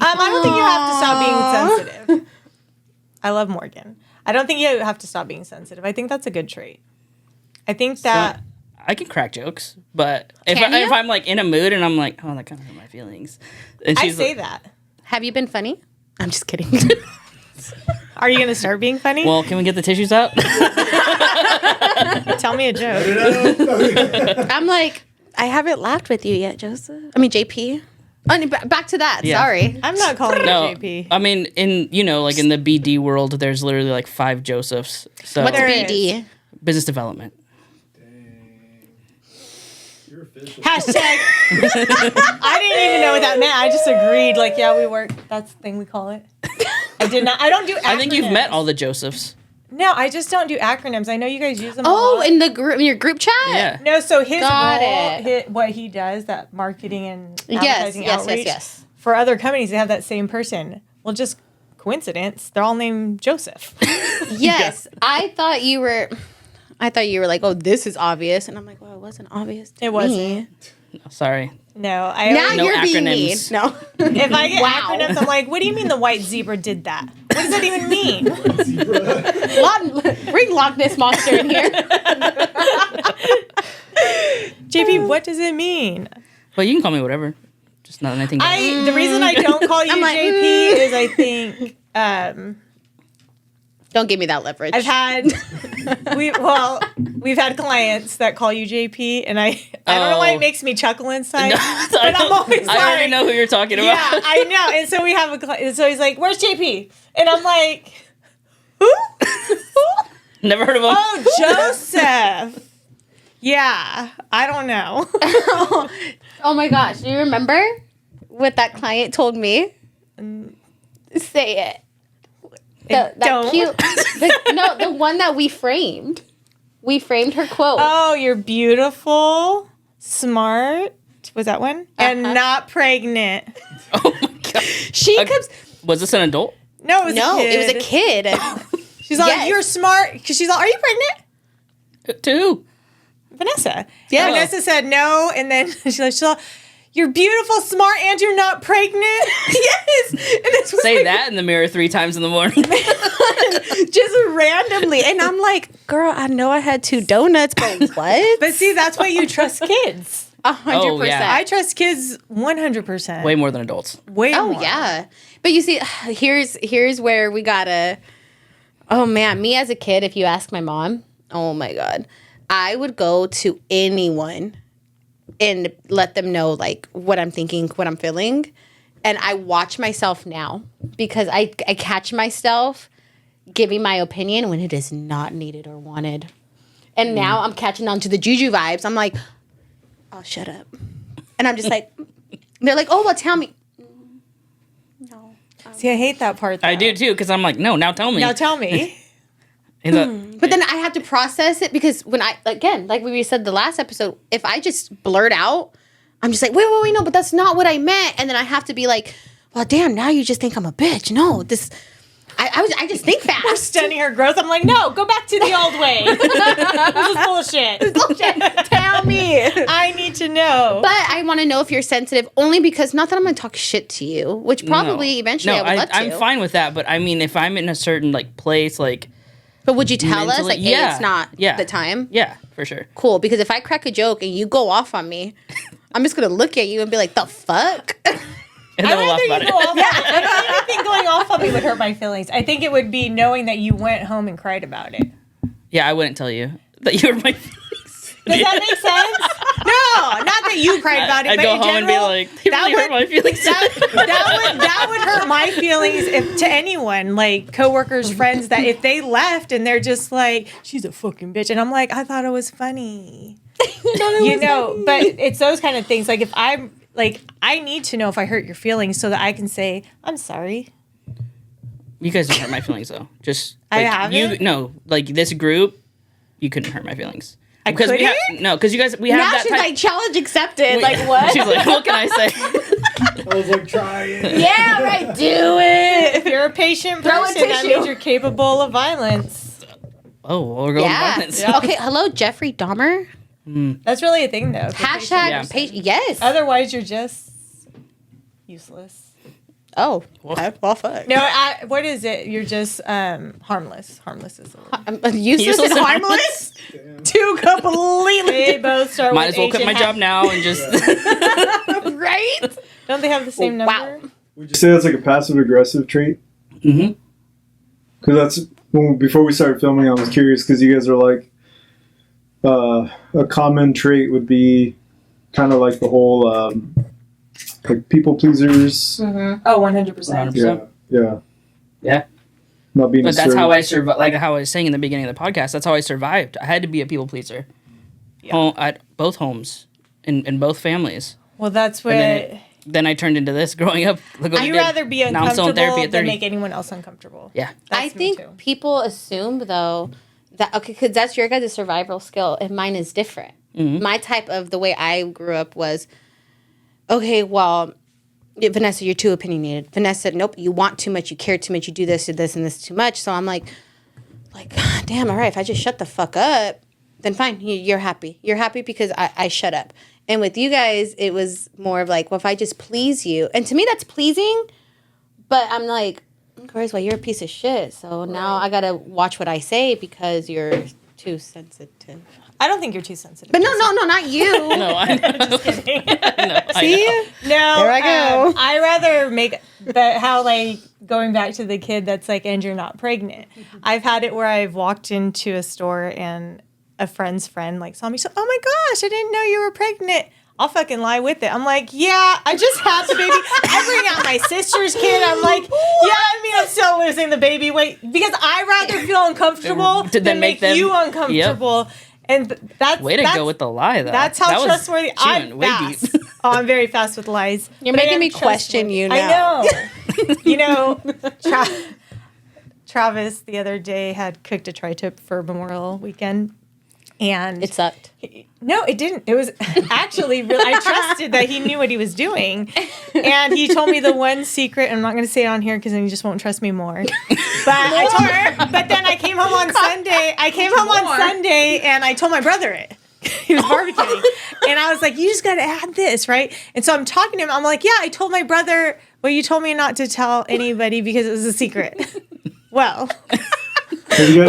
I don't think you have to stop being sensitive. I love Morgan. I don't think you have to stop being sensitive. I think that's a good trait. I think that...
I can crack jokes, but if
Can you?
if I'm like in a mood and I'm like, oh, that kind of hurt my feelings. And
I
she's
say
like,
that.
Have you been funny? I'm just kidding.
Are you going to start being funny?
well, can we get the tissues out?
Tell me a joke.
I'm like, I haven't laughed with you yet, Joseph. I mean, JP. Oh, no, back to that.
Yeah.
Sorry.
I'm not calling you
No,
JP.
I mean, like in the BD world, there's literally like 5 Josephs. So
What's
There
BD?
business development.
You're official.
Hashtag. I didn't even know what that meant. I just agreed. Like, yeah, we work. That's the thing we call it. I did not. I don't do acronyms.
I think you've met all the Josephs.
No, I just don't do acronyms. I know you guys use them. a
Oh,
lot.
in the group, in your group chat?
Yeah.
No, so his
Got
role,
it.
what he does, that marketing and
Yes,
advertising
yes,
outreach.
yes.
For other companies, they have that same person. Well, just coincidence. They're all named Joseph.
Yes. I thought you were like, oh, this is obvious. And I'm like, well, it wasn't obvious to
It
me.
wasn't.
No, sorry.
No, I
Now
always,
No
you're being mean.
acronyms.
No.
if I get
Wow.
acronyms, I'm like, what do you mean the white zebra did that? What does that even mean?
Bring Loch Ness Monster in here.
JP, what does it mean?
But you can call me whatever. Just not anything.
The reason I don't call you
I'm like,
JP is I think
Don't give me that leverage.
I've had we've had clients that call you JP, and I don't know why it makes me chuckle inside.
No,
but I'm always
I already
like,
know who you're talking about.
yeah, I know. And so we have a client, so he's like, "Where's JP?" And I'm like, "Who?
Never heard of him.
Oh, Joseph." Yeah, I don't know.
Oh my gosh. Do you remember what that client told me? Say it. That
don't.
cute. The one that we framed. We framed her quote.
Oh, you're beautiful, smart. Was that one? And not pregnant.
Oh my god.
She comes.
Was this an adult?
No, it was
No,
a kid.
it was a kid.
She's like,
Yes.
"You're smart." Because she's like, "Are you pregnant?"
To who?
Vanessa.
Yeah.
And Vanessa said no, and then she's like, "You're beautiful, smart, and you're not pregnant." Yes. And this was
Say
like,
that in the mirror 3 times in the morning.
Just randomly. And I'm like, girl, I know I had 2 donuts, but what?
But see, that's why you trust kids.
100%.
Oh, yeah.
I trust kids 100%.
Way more than adults.
Way
Oh
more.
yeah. But you see, here's where we gotta. Oh man, me as a kid, if you ask my mom, oh my god, I would go to anyone and let them know like what I'm thinking, what I'm feeling. And I watch myself now because I catch myself giving my opinion when it is not needed or wanted. And now I'm catching on to the juju vibes. I'm like, oh, shut up. And I'm just like, they're like, oh, well, tell me. No.
See, I hate that part, though.
I do too, because I'm like, no, now tell me.
Now tell me.
But then I have to process it because when again, like we said the last episode, if I just blurt out, I'm just like, wait, no, but that's not what I meant. And then I have to be like, well, damn, now you just think I'm a bitch. No, I just think fast.
We're studying her growth. I'm like, no, go back to the old way. This is bullshit.
Tell me.
I need to know.
But I want to know if you're sensitive only because not that I'm going to talk shit to you, which probably eventually I would love to.
I'm fine with that. But I mean, if I'm in a certain like place, like.
But would you tell us, like, hey, it's not the time?
Yeah, for sure.
Cool, because if I crack a joke and you go off on me, I'm just going to look at you and be like, the fuck?
And then we'll laugh about it.
I don't think going off on me would hurt my feelings. I think it would be knowing that you went home and cried about it.
Yeah, I wouldn't tell you that you were my feelings.
Does that make sense? No, not that you cried about it,
I'd
but
go
in
home
general,
and be like, they really hurt my feelings.
that would hurt my feelings to anyone, like coworkers, friends, that if they left and they're just like, she's a fucking bitch. And I'm like, I thought it was funny. You know, but it's those kind of things. Like if I'm like, I need to know if I hurt your feelings so that I can say, I'm sorry.
You guys don't hurt my feelings though. Just
I
like,
haven't?
like this group, you couldn't hurt my feelings.
Because
because you guys we have
Now
that
she's
type.
like, challenge accepted. Like, what?
She's like, what can I say?
I was like, try it.
Yeah, right, do it.
If you're a patient
Throw a
person, that
tissue.
means you're capable of violence.
Oh, well, we're going
Yeah.
violence.
Okay, hello, Jeffrey Dahmer.
That's really a thing, though.
Hashtag
Yeah.
yes.
Otherwise, you're just useless.
Oh, well, fuck.
No, what is it? You're just harmless. Harmless is the word.
I'm useless and harmless. Two completely
They both start
Might
with
as well
H
quit
and
my
H.
job now and just.
right.
Don't they have the same number?
Wow.
Would you say that's like a passive aggressive trait?
Mm-hmm.
Because that's before we started filming, I was curious because you guys are like, a common trait would be kind of like the whole like people pleasers.
Mm-hmm. Oh, 100%.
Yeah. Not being.
But that's how I survived. Like how I was saying in the beginning of the podcast, that's how I survived. I had to be a people pleaser.
Yeah.
At both homes, in both families.
Well, that's what.
And then I turned into this growing up. Look what I
I'd
did.
rather be
Now I'm still in
uncomfortable
therapy at
than
30.
make anyone else uncomfortable.
Yeah.
I
That's me
think
too.
people assume though that because that's your guys' survival skill, and mine is different.
Mm-hmm.
My type of the way I grew up was, okay, well, Vanessa, you're too opinionated. Vanessa, nope, you want too much, you care too much, you do this, and this too much. So I'm like, God damn, all right, if I just shut the fuck up, then fine, you're happy. You're happy because I shut up. And with you guys, it was more of like, well, if I just please you, and to me that's pleasing, but I'm like, Grace, well, you're a piece of shit. So now I gotta watch what I say because you're too sensitive.
I don't think you're too sensitive.
But no, not you.
No, I know.
Just kidding.
See?
No,
There I go.
I rather make that how like going back to the kid that's like, and you're not pregnant. I've had it where I've walked into a store and a friend's friend like saw me. So, oh my gosh, I didn't know you were pregnant. I'll fucking lie with it. I'm like, yeah, I just had the baby. I bring out my sister's kid. I'm like, yeah, I mean, I'm still losing the baby weight because I rather feel uncomfortable than make
them-
you uncomfortable. Yep. And that's
Way to go with the lie, though.
That's how
that was
trustworthy I'm
way
fast.
deep.
Oh, I'm very fast with lies.
You're
But I
making
am
me question
trustworthy.
you now.
I know. You know, Travis the other day had cooked a tri-tip for Memorial Weekend. And
It sucked.
no, it didn't. It was actually really, I trusted that he knew what he was doing. And he told me the one secret, I'm not going to say it on here because then you just won't trust me more. But then I came home on Sunday. Sunday and I told my brother it. He was barbecuing. And I was like, you just got to add this, right? And so I'm talking to him. I'm like, yeah, I told my brother, well, you told me not to tell anybody because it was a secret. Well.
Have you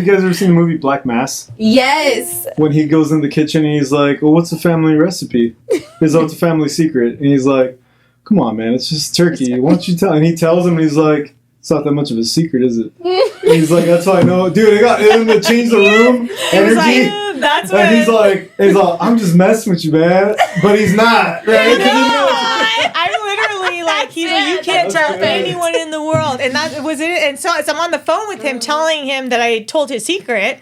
guys ever seen the movie Black Mass?
Yes.
When he goes in the kitchen and he's like, well, what's a family recipe? He's like, it's a family secret. And he's like, come on, man, it's just turkey. Why don't you tell? And he tells him, and he's like, it's not that much of a secret, is it? And he's like, that's how I know. Dude, I got him to change the room. Energy.
That's
And
when
he's like, I'm just messing with you, man. But he's not, right? 'Cause he knows-
I'm literally like, he's like, you can't
That's
tell
good.
anyone in the world. And that was it. And so I'm on the phone with him telling him that I told his secret.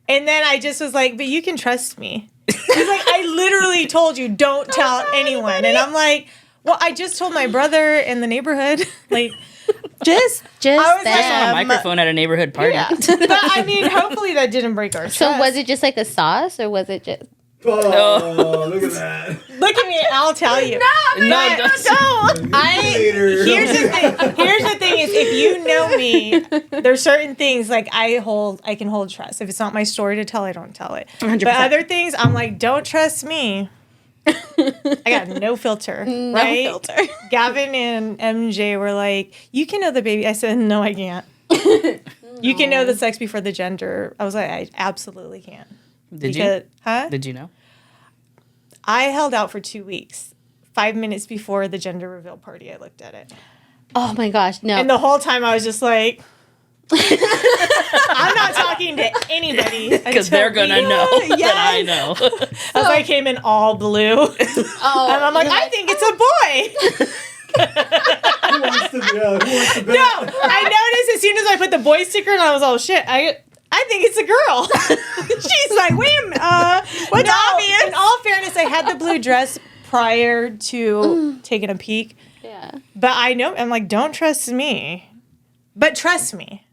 And then I just was like, but you can trust me. He's like, I literally told you, don't tell anyone. And I'm like, well, I just told my brother in the neighborhood. Like,
Just
I was like,
On a microphone at a neighborhood party.
yeah. But I mean, hopefully that didn't break our trust.
So was it just like a sauce, or was it just?
Oh, look at that.
Look at me, I'll tell you.
No, don't.
Here's the thing is, if you know me, there's certain things like I can hold trust. If it's not my story to tell, I don't tell it.
100%.
But other things, I'm like, don't trust me. I got no filter, right?
No filter.
Gavin and MJ were like, you can know the baby. I said, no, I can't. You can know the sex before the gender. I was like, I absolutely can't.
Did you?
Huh?
Did you know?
I held out for 2 weeks. 5 minutes before the gender reveal party, I looked at it.
Oh my gosh, no.
And the whole time I was just like, I'm not talking to anybody.
Because they're going to know that I know.
I came in all blue.
Oh,
And I'm like, I think it's a boy.
Who wants to bet?
No, I noticed as soon as I put the boy sticker and I was all shit. I think it's a girl. She's like, wait a minute. What's obvious? In all fairness, I had the blue dress prior to taking a peek.
yeah.
But I know, I'm like, don't trust me. But trust me.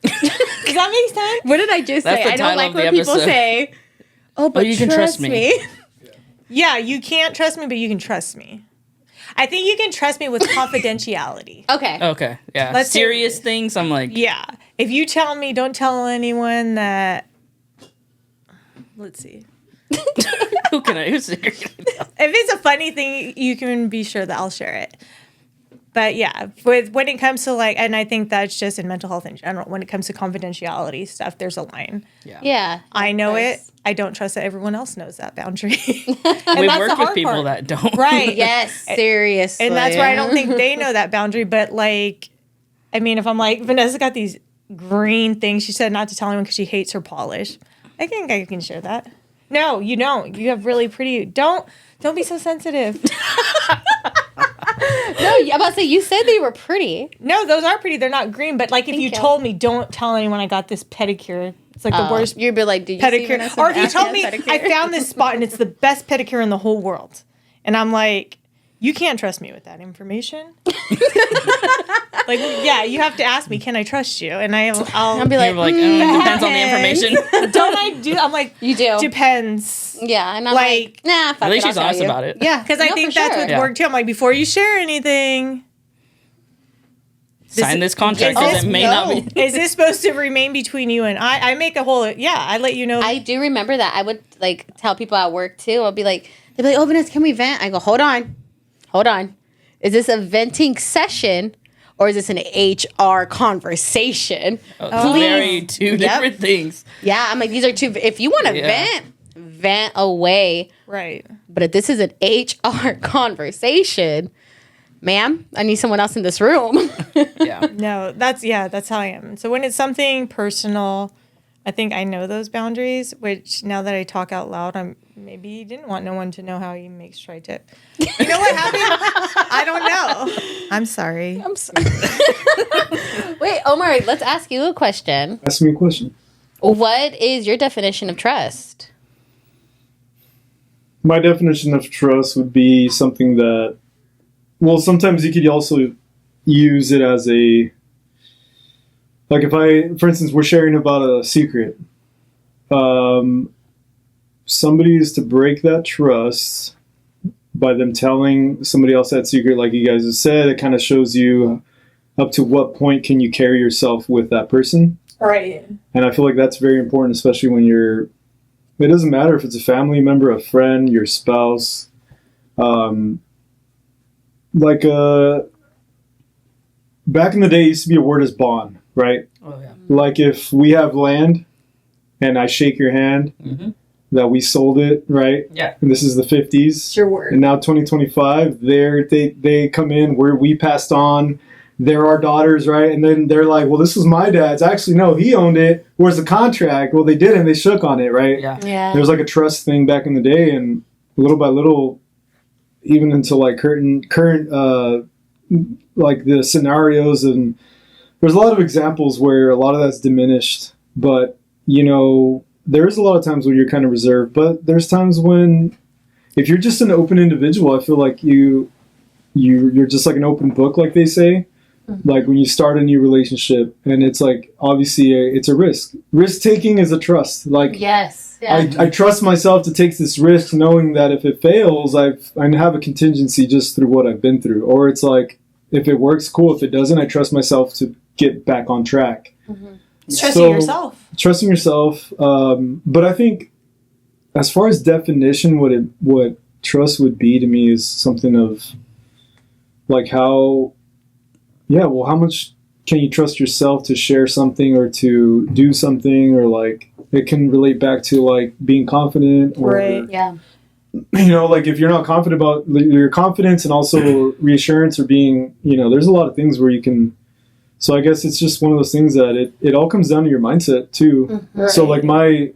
Does that make sense?
What did I just
That's
say?
the
I don't
title
like
of the
when people
episode.
say, "Oh, but
you can trust me."
Yeah, you can't trust me, but you can trust me. I think you can trust me with confidentiality.
Okay.
Okay, yeah.
Let's say-
Serious things, I'm like,
Yeah. If you tell me, don't tell anyone that. Let's see.
who's secret?
If it's a funny thing, you can be sure that I'll share it. But yeah, when it comes to like, and I think that's just in mental health in general, when it comes to confidentiality stuff, there's a line.
Yeah.
I know
Of
it.
course.
I don't trust that everyone else knows that boundary.
We
that's the
work with
hard
people
part.
that don't.
Right.
Yes, seriously.
And that's why I don't think they know that boundary. But like, I mean, if I'm like, Vanessa got these green things, she said not to tell anyone because she hates her polish. I think I can share that. No, you don't. You have really pretty. Don't be so sensitive.
No, I'm about to say, you said they were pretty.
No, those are pretty. They're not green. But like, if
Thank
you
you.
told me, don't tell anyone I got this pedicure. It's like the worst
You'd be like, did you see
pedicure.
Vanessa
Or if you
Bastian
told me
pedicure?
I found this spot and it's the best pedicure in the whole world, and I'm like, you can't trust me with that information. Like, yeah, you have to ask me, can I trust you? And I'll
be like,
You're like, depends on the information.
don't I do? I'm like,
You do.
depends.
Yeah, and I'm
Like-
like, nah, fuck
At least
it,
she's
I'll tell
honest
you.
about it.
Yeah,
Because I
no,
think
for
that's
sure.
with
Yeah.
work too. I'm like, before you share anything,
Sign this contract
is
because
this-
it may not be.
is this supposed to remain between you and I? I make a whole, I let you know.
I do remember that. I would like tell people at work too. I'll be like, they'd be like, "Oh, Vanessa, can we vent?" I go, hold on. Is this a venting session or is this an HR conversation?
Very two different things.
Yeah, I'm like, these are two. If you want to
Yeah.
vent away.
right.
But if this is an HR conversation, ma'am, I need someone else in this room.
Yeah.
No, that's how I am. So when it's something personal, I think I know those boundaries, which now that I talk out loud, maybe he didn't want no one to know how he makes tri-tip. You know what happened? I don't know. I'm sorry.
I'm sorry. Wait, Omar, let's ask you a question.
Ask me a question.
What is your definition of trust?
My definition of trust would be something that, well, sometimes you could also use it as a, like if for instance, we're sharing about a secret. Somebody is to break that trust by them telling somebody else that secret, like you guys have said. It kind of shows you up to what point can you carry yourself with that person.
Right.
And I feel like that's very important, especially when it doesn't matter if it's a family member, a friend, your spouse. Back in the day, it used to be a word as bond, right?
Oh, yeah.
Like if we have land and I shake your hand, that we sold it, right?
Yeah.
And this is the 50s.
Your word.
And now 2025, they come in where we passed on they're our daughters, right? And then they're like, well, this was my dad's. Actually, no, he owned it. Where's the contract? Well, they didn't. They shook on it, right?
Yeah.
There's like a trust thing back in the day, and little by little, even into like current like the scenarios, and there's a lot of examples where a lot of that's diminished. But there's a lot of times when you're kind of reserved, but there's times when, if you're just an open individual, I feel like you're just like an open book, like they say. Mm-hmm. Like when you start a new relationship, and it's like, obviously it's a risk. Risk taking is a trust. Like,
yes, yeah.
I trust myself to take this risk, knowing that if it fails, I have a contingency just through what I've been through. Or it's like, if it works, cool. If it doesn't, I trust myself to get back on track.
Mm-hmm.
Trusting yourself.
Trusting yourself. But I think, as far as definition, what trust would be to me is something of like how much can you trust yourself to share something or to do something, or like it can relate back to like being confident, or
right.
Yeah.
Like if you're not confident about your confidence and also reassurance, or being, there's a lot of things where you can. So I guess it's just one of those things that it all comes down to your mindset too. Mm-hmm. Right. So like my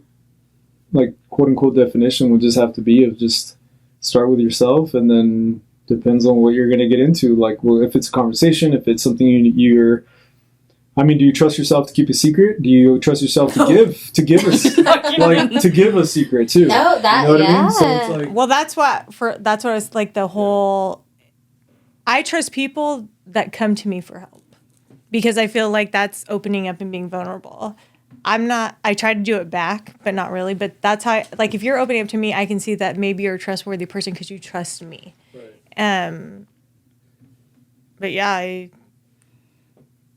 quote unquote definition would just have to be of just start with yourself, and then depends on what you're going to get into. Like, well, if it's a conversation, if it's something do you trust yourself to keep a secret? Do you trust yourself to give a secret too?
No, that,
what
yeah.
I mean? So it's like,
well, that's what it's like, the whole, I trust people that come to me for help, because I feel like that's opening up and being vulnerable. I try to do it back, but not really. But that's how, like, if you're opening up to me, I can see that maybe you're a trustworthy person because you trust me. Right. But yeah, I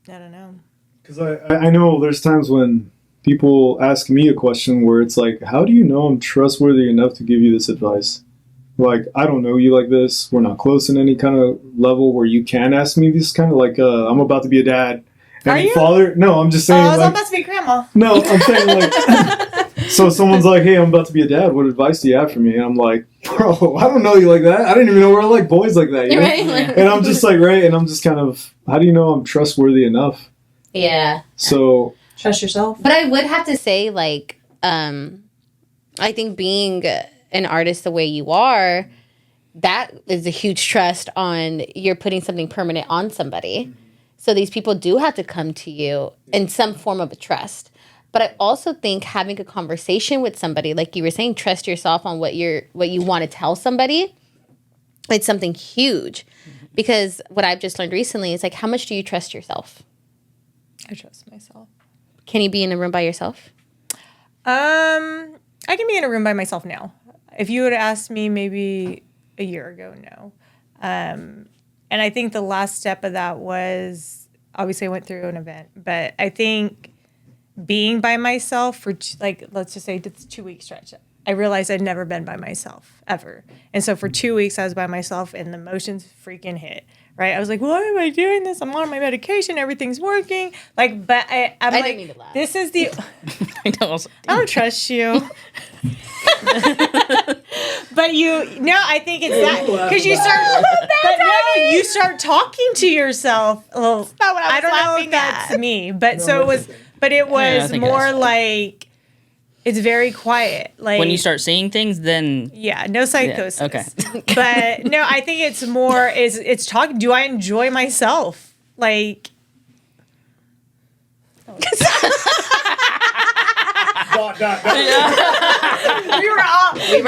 don't know.
Because I know there's times when people ask me a question where it's like, how do you know I'm trustworthy enough to give you this advice? Like, I don't know you like this. We're not close in any kind of level where you can ask me this kind of like, I'm about to be a dad.
Are you?
Father? No, I'm just saying.
I was about to be grandma.
No, I'm saying like, so someone's like, hey, I'm about to be a dad. What advice do you have for me? And I'm like, bro, I don't know you like that. I didn't even know we're like boys like that. You know? Right. And I'm just like, right. And I'm just kind of, how do you know I'm trustworthy enough?
Yeah.
So.
Trust yourself.
But I would have to say, like, I think being an artist the way you are, that is a huge trust on you're putting something permanent on somebody. So these people do have to come to you in some form of a trust. But I also think having a conversation with somebody, like you were saying, trust yourself on what you want to tell somebody. It's something huge. Because what I've just learned recently is like, how much do you trust yourself?
I trust myself.
Can you be in a room by yourself?
I can be in a room by myself now. If you would have asked me maybe a year ago, no. And I think the last step of that was, obviously I went through an event, but I think being by myself for let's just say it's a 2-week stretch. I realized I'd never been by myself ever. And so for 2 weeks I was by myself and the emotions freaking hit, right? I was like, why am I doing this? I'm on my medication. Everything's working. Like, but I'm
I
like,
didn't mean to laugh.
This is the,
I
don't trust you. But I think it's that because you start, but no, you start talking to yourself. Well, that's not what I don't know if that's me, but so it was, but it was more like it's very quiet. Like
when you start seeing things, then
no psychosis.
Yeah, okay,
but no, I think it's more it's talking. Do I enjoy myself? Like. We were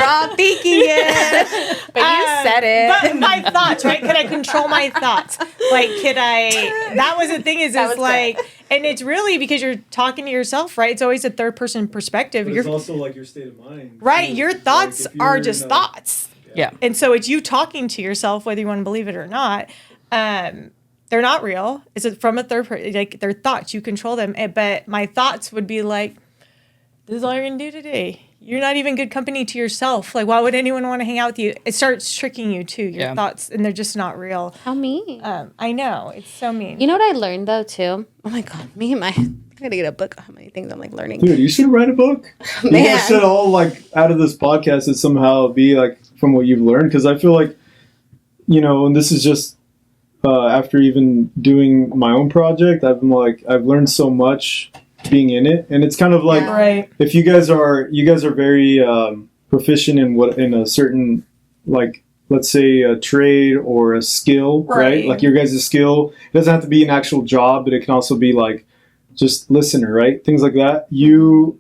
all thinking it.
But you said it.
But my thoughts, right? Could I control my thoughts? Like, that was the thing it's like, good. And it's really because you're talking to yourself, right? It's always a third person perspective.
But it's also like your state of mind.
Right. Your thoughts are just thoughts.
Yeah.
And so it's you talking to yourself, whether you want to believe it or not. They're not real. It's from a third person. Like, they're thoughts. You control them. But my thoughts would be like, this is all you're going to do today. You're not even good company to yourself. Like, why would anyone want to hang out with you? It starts tricking you, too, your thoughts, and they're just not real.
How mean.
I know. It's so mean.
You know what I learned, though, too? Oh, my God. I got to get a book on how many things I'm, like, learning.
Dude, you should write a book. You guys should all, like, out of this podcast, it somehow be, like, from what you've learned. Because I feel like, and this is just after even doing my own project, I've learned so much being in it, and it's kind of like
Right.
if you guys are very proficient in a certain, like, let's say a trade or a skill, right? Like your guys' skill, it doesn't have to be an actual job, but it can also be like just listener, right? Things like that. You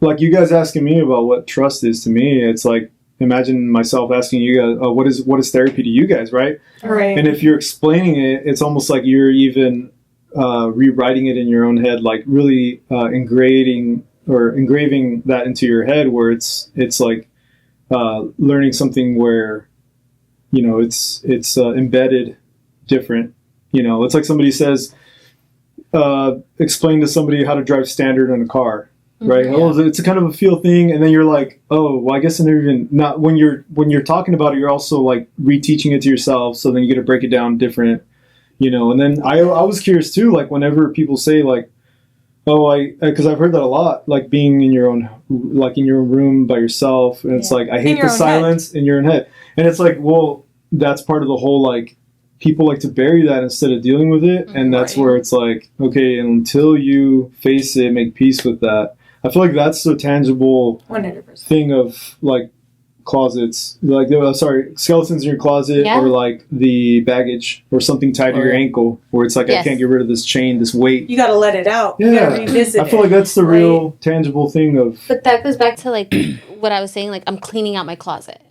guys asking me about what trust is to me, it's like, imagine myself asking you guys, what is therapy to you guys, right?
Right.
And if you're explaining it, it's almost like you're even rewriting it in your own head, like really engraving that into your head, where it's like learning something where, you know, it's embedded different. You know, it's like somebody says, explain to somebody how to drive standard in a car, right?
Yeah.
Oh, it's a kind of a feel thing, and then you're like, oh, well, I guess I never even, not when you're talking about it, you're also like reteaching it to yourself, so then you get to break it down different, you know. And then I was curious too, like whenever people say like, oh, because I've heard that a lot, like being in your own room by yourself, and it's like, I hate the silence in your own head, and it's like, well, that's part of the whole, like, people like to bury that instead of dealing with it, and that's where it's like, okay, until you face it, make peace with that. I feel like that's the tangible
100%.
thing of like closets, like skeletons in your closet, or like the baggage or something tied to your ankle, where it's like, I can't get rid of this chain, this weight.
You got to let it out.
Yeah,
You got to revisit
I feel like that's the real tangible thing of.
But that goes back to like what I was saying. Like, I'm cleaning out my closet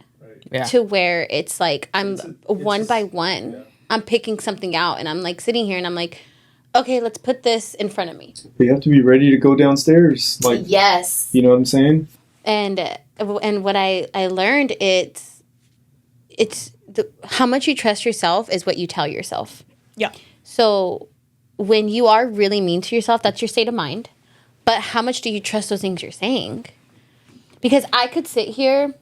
to where it's like I'm one by one. Yeah. I'm picking something out, and I'm like sitting here, and I'm like, okay, let's put this in front of me.
You have to be ready to go downstairs. Like,
yes,
you know what I'm saying?
And what I learned, it's how much you trust yourself is what you tell yourself.
Yeah.
So when you are really mean to yourself, that's your state of mind. But how much do you trust those things you're saying? Because I could sit here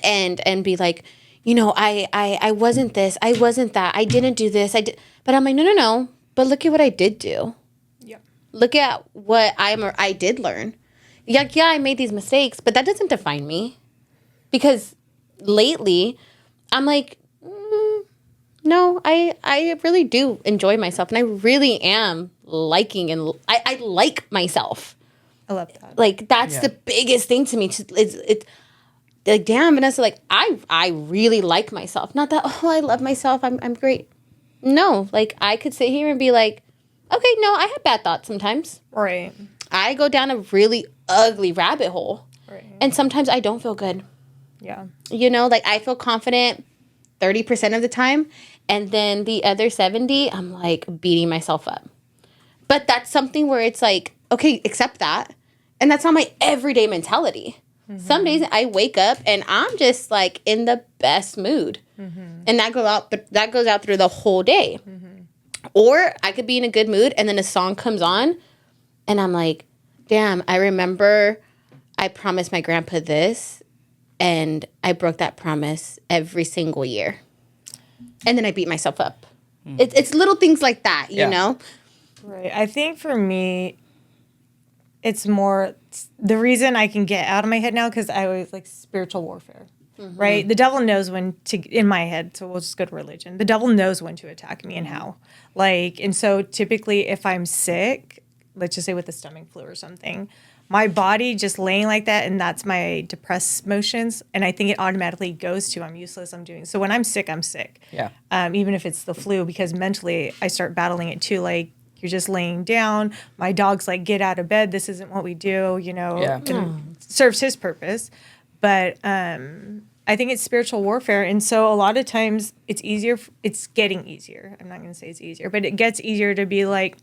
and be like, you know, I wasn't this, I wasn't that, I didn't do this, but I'm like, no. But look at what I did do.
Yeah.
Look at what I did learn. Yeah, I made these mistakes, but that doesn't define me. Because lately, I'm like, no, I really do enjoy myself, and I really am liking, and I like myself.
I love that.
Like, that's the biggest thing to me. It's like, damn, Vanessa, like, I really like myself. Not that, oh, I love myself, I'm great. No, like, I could sit here and be like, okay, no, I have bad thoughts sometimes.
Right.
I go down a really ugly rabbit hole.
Right.
And sometimes I don't feel good.
Yeah.
You know, like, I feel confident 30% of the time, and then the other 70, I'm like beating myself up. But that's something where it's like, okay, accept that. And that's not my everyday mentality. Mm-hmm. Some days I wake up and I'm just like in the best mood. Mm-hmm. And that goes out through the whole day. Mm-hmm. Or I could be in a good mood and then a song comes on and I'm like, damn, I remember I promised my grandpa this, and I broke that promise every single year. And then I beat myself up. Mm. It's little things like that, you know?
Right. I think for me, it's more the reason I can get out of my head now, because I always like spiritual warfare, right? The devil knows when to, in my head, so we'll just go to religion. The devil knows when to attack me and how. Like, and so typically if I'm sick, let's just say with the stomach flu or something, my body just laying like that, and that's my depressed motions, and I think it automatically goes to I'm useless, I'm doing. So when I'm sick, I'm sick.
Yeah.
Even if it's the flu, because mentally I start battling it too. Like, you're just laying down. My dog's like, get out of bed. This isn't what we do, you know.
Yeah.
And serves his purpose. But I think it's spiritual warfare. And so a lot of times it's easier. It's getting easier. I'm not going to say it's easier, but it gets easier to be like,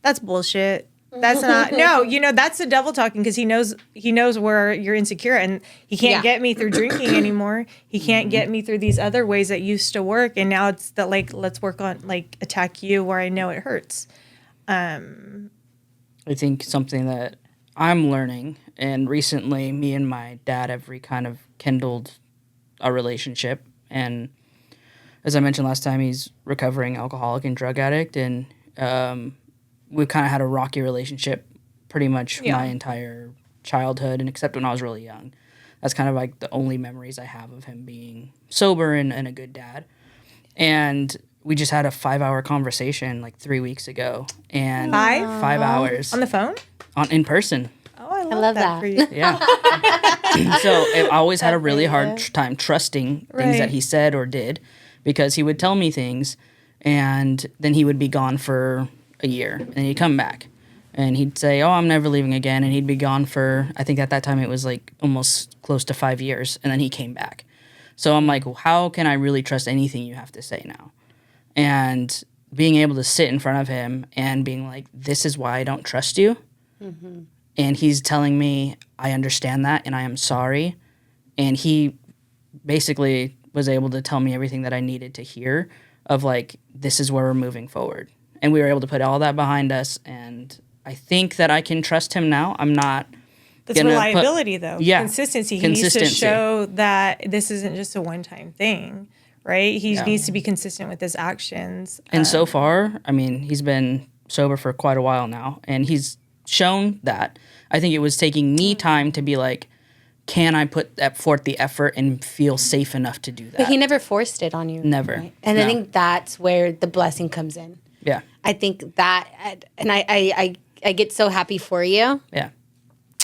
that's bullshit. That's not, no, you know, that's the devil talking, because he knows where you're insecure, and he can't get me through drinking anymore. He can't get me through these other ways that used to work. And now it's that, like, let's work on, like, attack you where I know it hurts.
I think something that I'm learning, and recently me and my dad have kind of kindled a relationship. And as I mentioned last time, he's recovering alcoholic and drug addict. And, we've kind of had a rocky relationship pretty much my entire childhood, and except when I was really young. That's kind of like the only memories I have of him being sober and a good dad. And we just had a 5-hour conversation like 3 weeks ago, and
5
hours
on the phone.
in person.
Oh, I
love that.
for you.
Yeah. So I always had a really hard time trusting things
Right.
that he said or did, because he would tell me things and then he would be gone for a year and then he'd come back and he'd say, oh, I'm never leaving again. And he'd be gone for, I think at that time it was like almost close to 5 years. And then he came back. So I'm like, well, how can I really trust anything you have to say now? And being able to sit in front of him and being like, this is why I don't trust you. Mm-hmm. And he's telling me, I understand that and I am sorry. And he basically was able to tell me everything that I needed to hear of like, this is where we're moving forward. And we were able to put all that behind us. And I think that I can trust him now. I'm not.
That's reliability, though.
Yeah.
Consistency. He
Consistency.
needs to show that this isn't just a one-time thing, right? He needs to be consistent with his actions.
And so far, I mean, he's been sober for quite a while now. And he's shown that. I think it was taking me time to be like, can I put forth the effort and feel safe enough to do that?
But he never forced it on you.
Never.
Right? And
No.
I think that's where the blessing comes in.
Yeah.
I think that, and I get so happy for you
Yeah.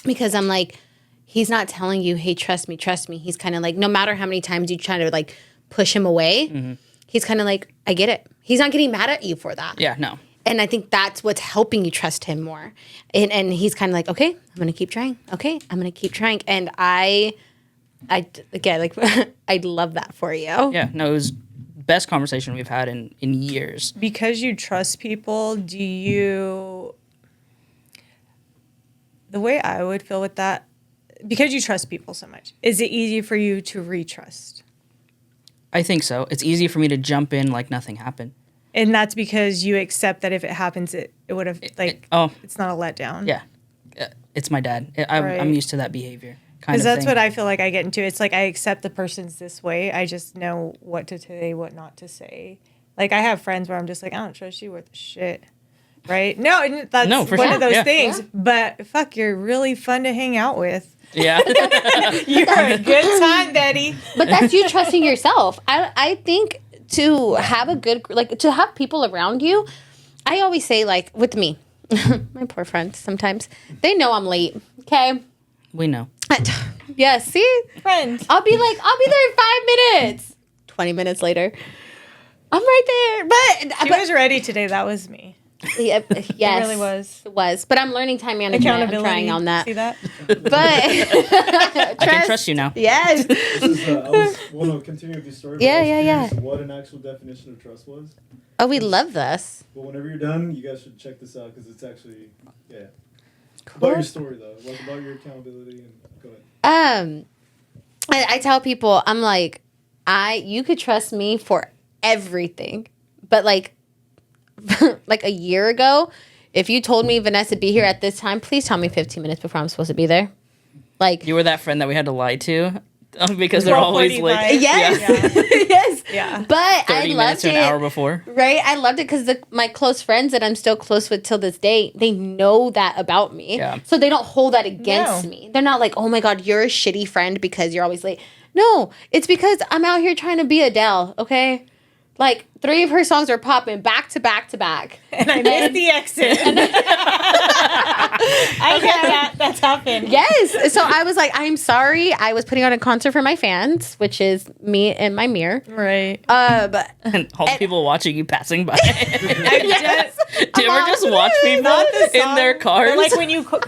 because I'm like, he's not telling you, hey, trust me, trust me. He's kind of like, no matter how many times you try to like push him away, he's kind of like, I get it. He's not getting mad at you for that.
Yeah, no.
And I think that's what's helping you trust him more. And he's kind of like, okay, I'm going to keep trying. Okay, I'm going to keep trying. And I again, like, I love that for you.
Yeah, no, it was best conversation we've had in years.
Because you trust people, the way I would feel with that, because you trust people so much, is it easy for you to retrust?
I think so. It's easy for me to jump in like nothing happened.
And that's because you accept that if it happens, it would have, it's not a letdown.
Yeah. It's my dad. I'm used to that behavior.
Because that's what I feel like I get into. It's like I accept the person's this way. I just know what to say, what not to say. Like I have friends where I'm just like, I don't trust you worth a shit. Right? No, that's one of those things. Yeah. But fuck, you're really fun to hang out with.
Yeah.
You're a good time, Betty.
But that's you trusting yourself. I think to have a good, like to have people around you, I always say like with me, my poor friends, sometimes they know I'm late. Okay.
We know.
Yeah, see?
Friends.
I'll be there in 5 minutes. 20 minutes later, I'm right there. But
she was ready today. That was me.
Yeah, yes.
It really was.
It was. But I'm learning time management.
Accountability.
I'm trying on that.
See that?
But
I can trust you now.
Yes.
I want to continue with your story.
Yeah.
What an actual definition of trust was.
Oh, we love this.
But whenever you're done, you guys should check this out because it's actually, Cool. About your story, though. Like, about your accountability. And go ahead.
I tell people, I'm like, you could trust me for everything. But like a year ago, if you told me Vanessa be here at this time, please tell me 15 minutes before I'm supposed to be there. Like
you were that friend that we had to lie to because they're always late.
Yes,
yeah.
yes.
Yeah.
But
30
I
minutes
loved
to an
it.
hour before.
Right, I loved it because my close friends that I'm still close with till this day, they know that about me.
Yeah.
So they don't hold that against me. They're not like, oh my God, you're a shitty friend because you're always late. No, it's because I'm out here trying to be Adele, okay? Like 3 of her songs are popping back to back to back.
And I missed the exit. I get that. That's happened.
Yes. So I was like, I'm sorry. I was putting on a concert for my fans, which is me in my mirror.
Right.
But
And all the people watching you passing by.
yes.
Do you ever just watch people in their cars?
But like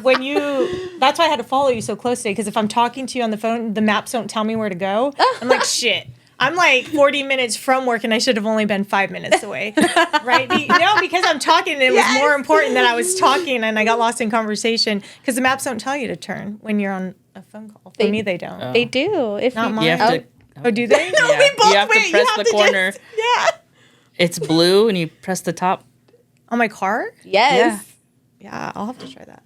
when you, that's why I had to follow you so closely, because if I'm talking to you on the phone, the maps don't tell me where to go. I'm like, shit. I'm like 40 minutes from work and I should have only been 5 minutes away. Right? No, because I'm talking and it was more important that I was talking and I got lost in conversation, because the maps don't tell you to turn when you're on a phone call. For me, they don't.
They do. If
Not
you,
mine.
You have to,
Oh, do they?
No,
yeah.
we both
You have to press the corner.
yeah.
It's blue and you press the top.
On my car?
Yes.
Yeah, I'll have to try that.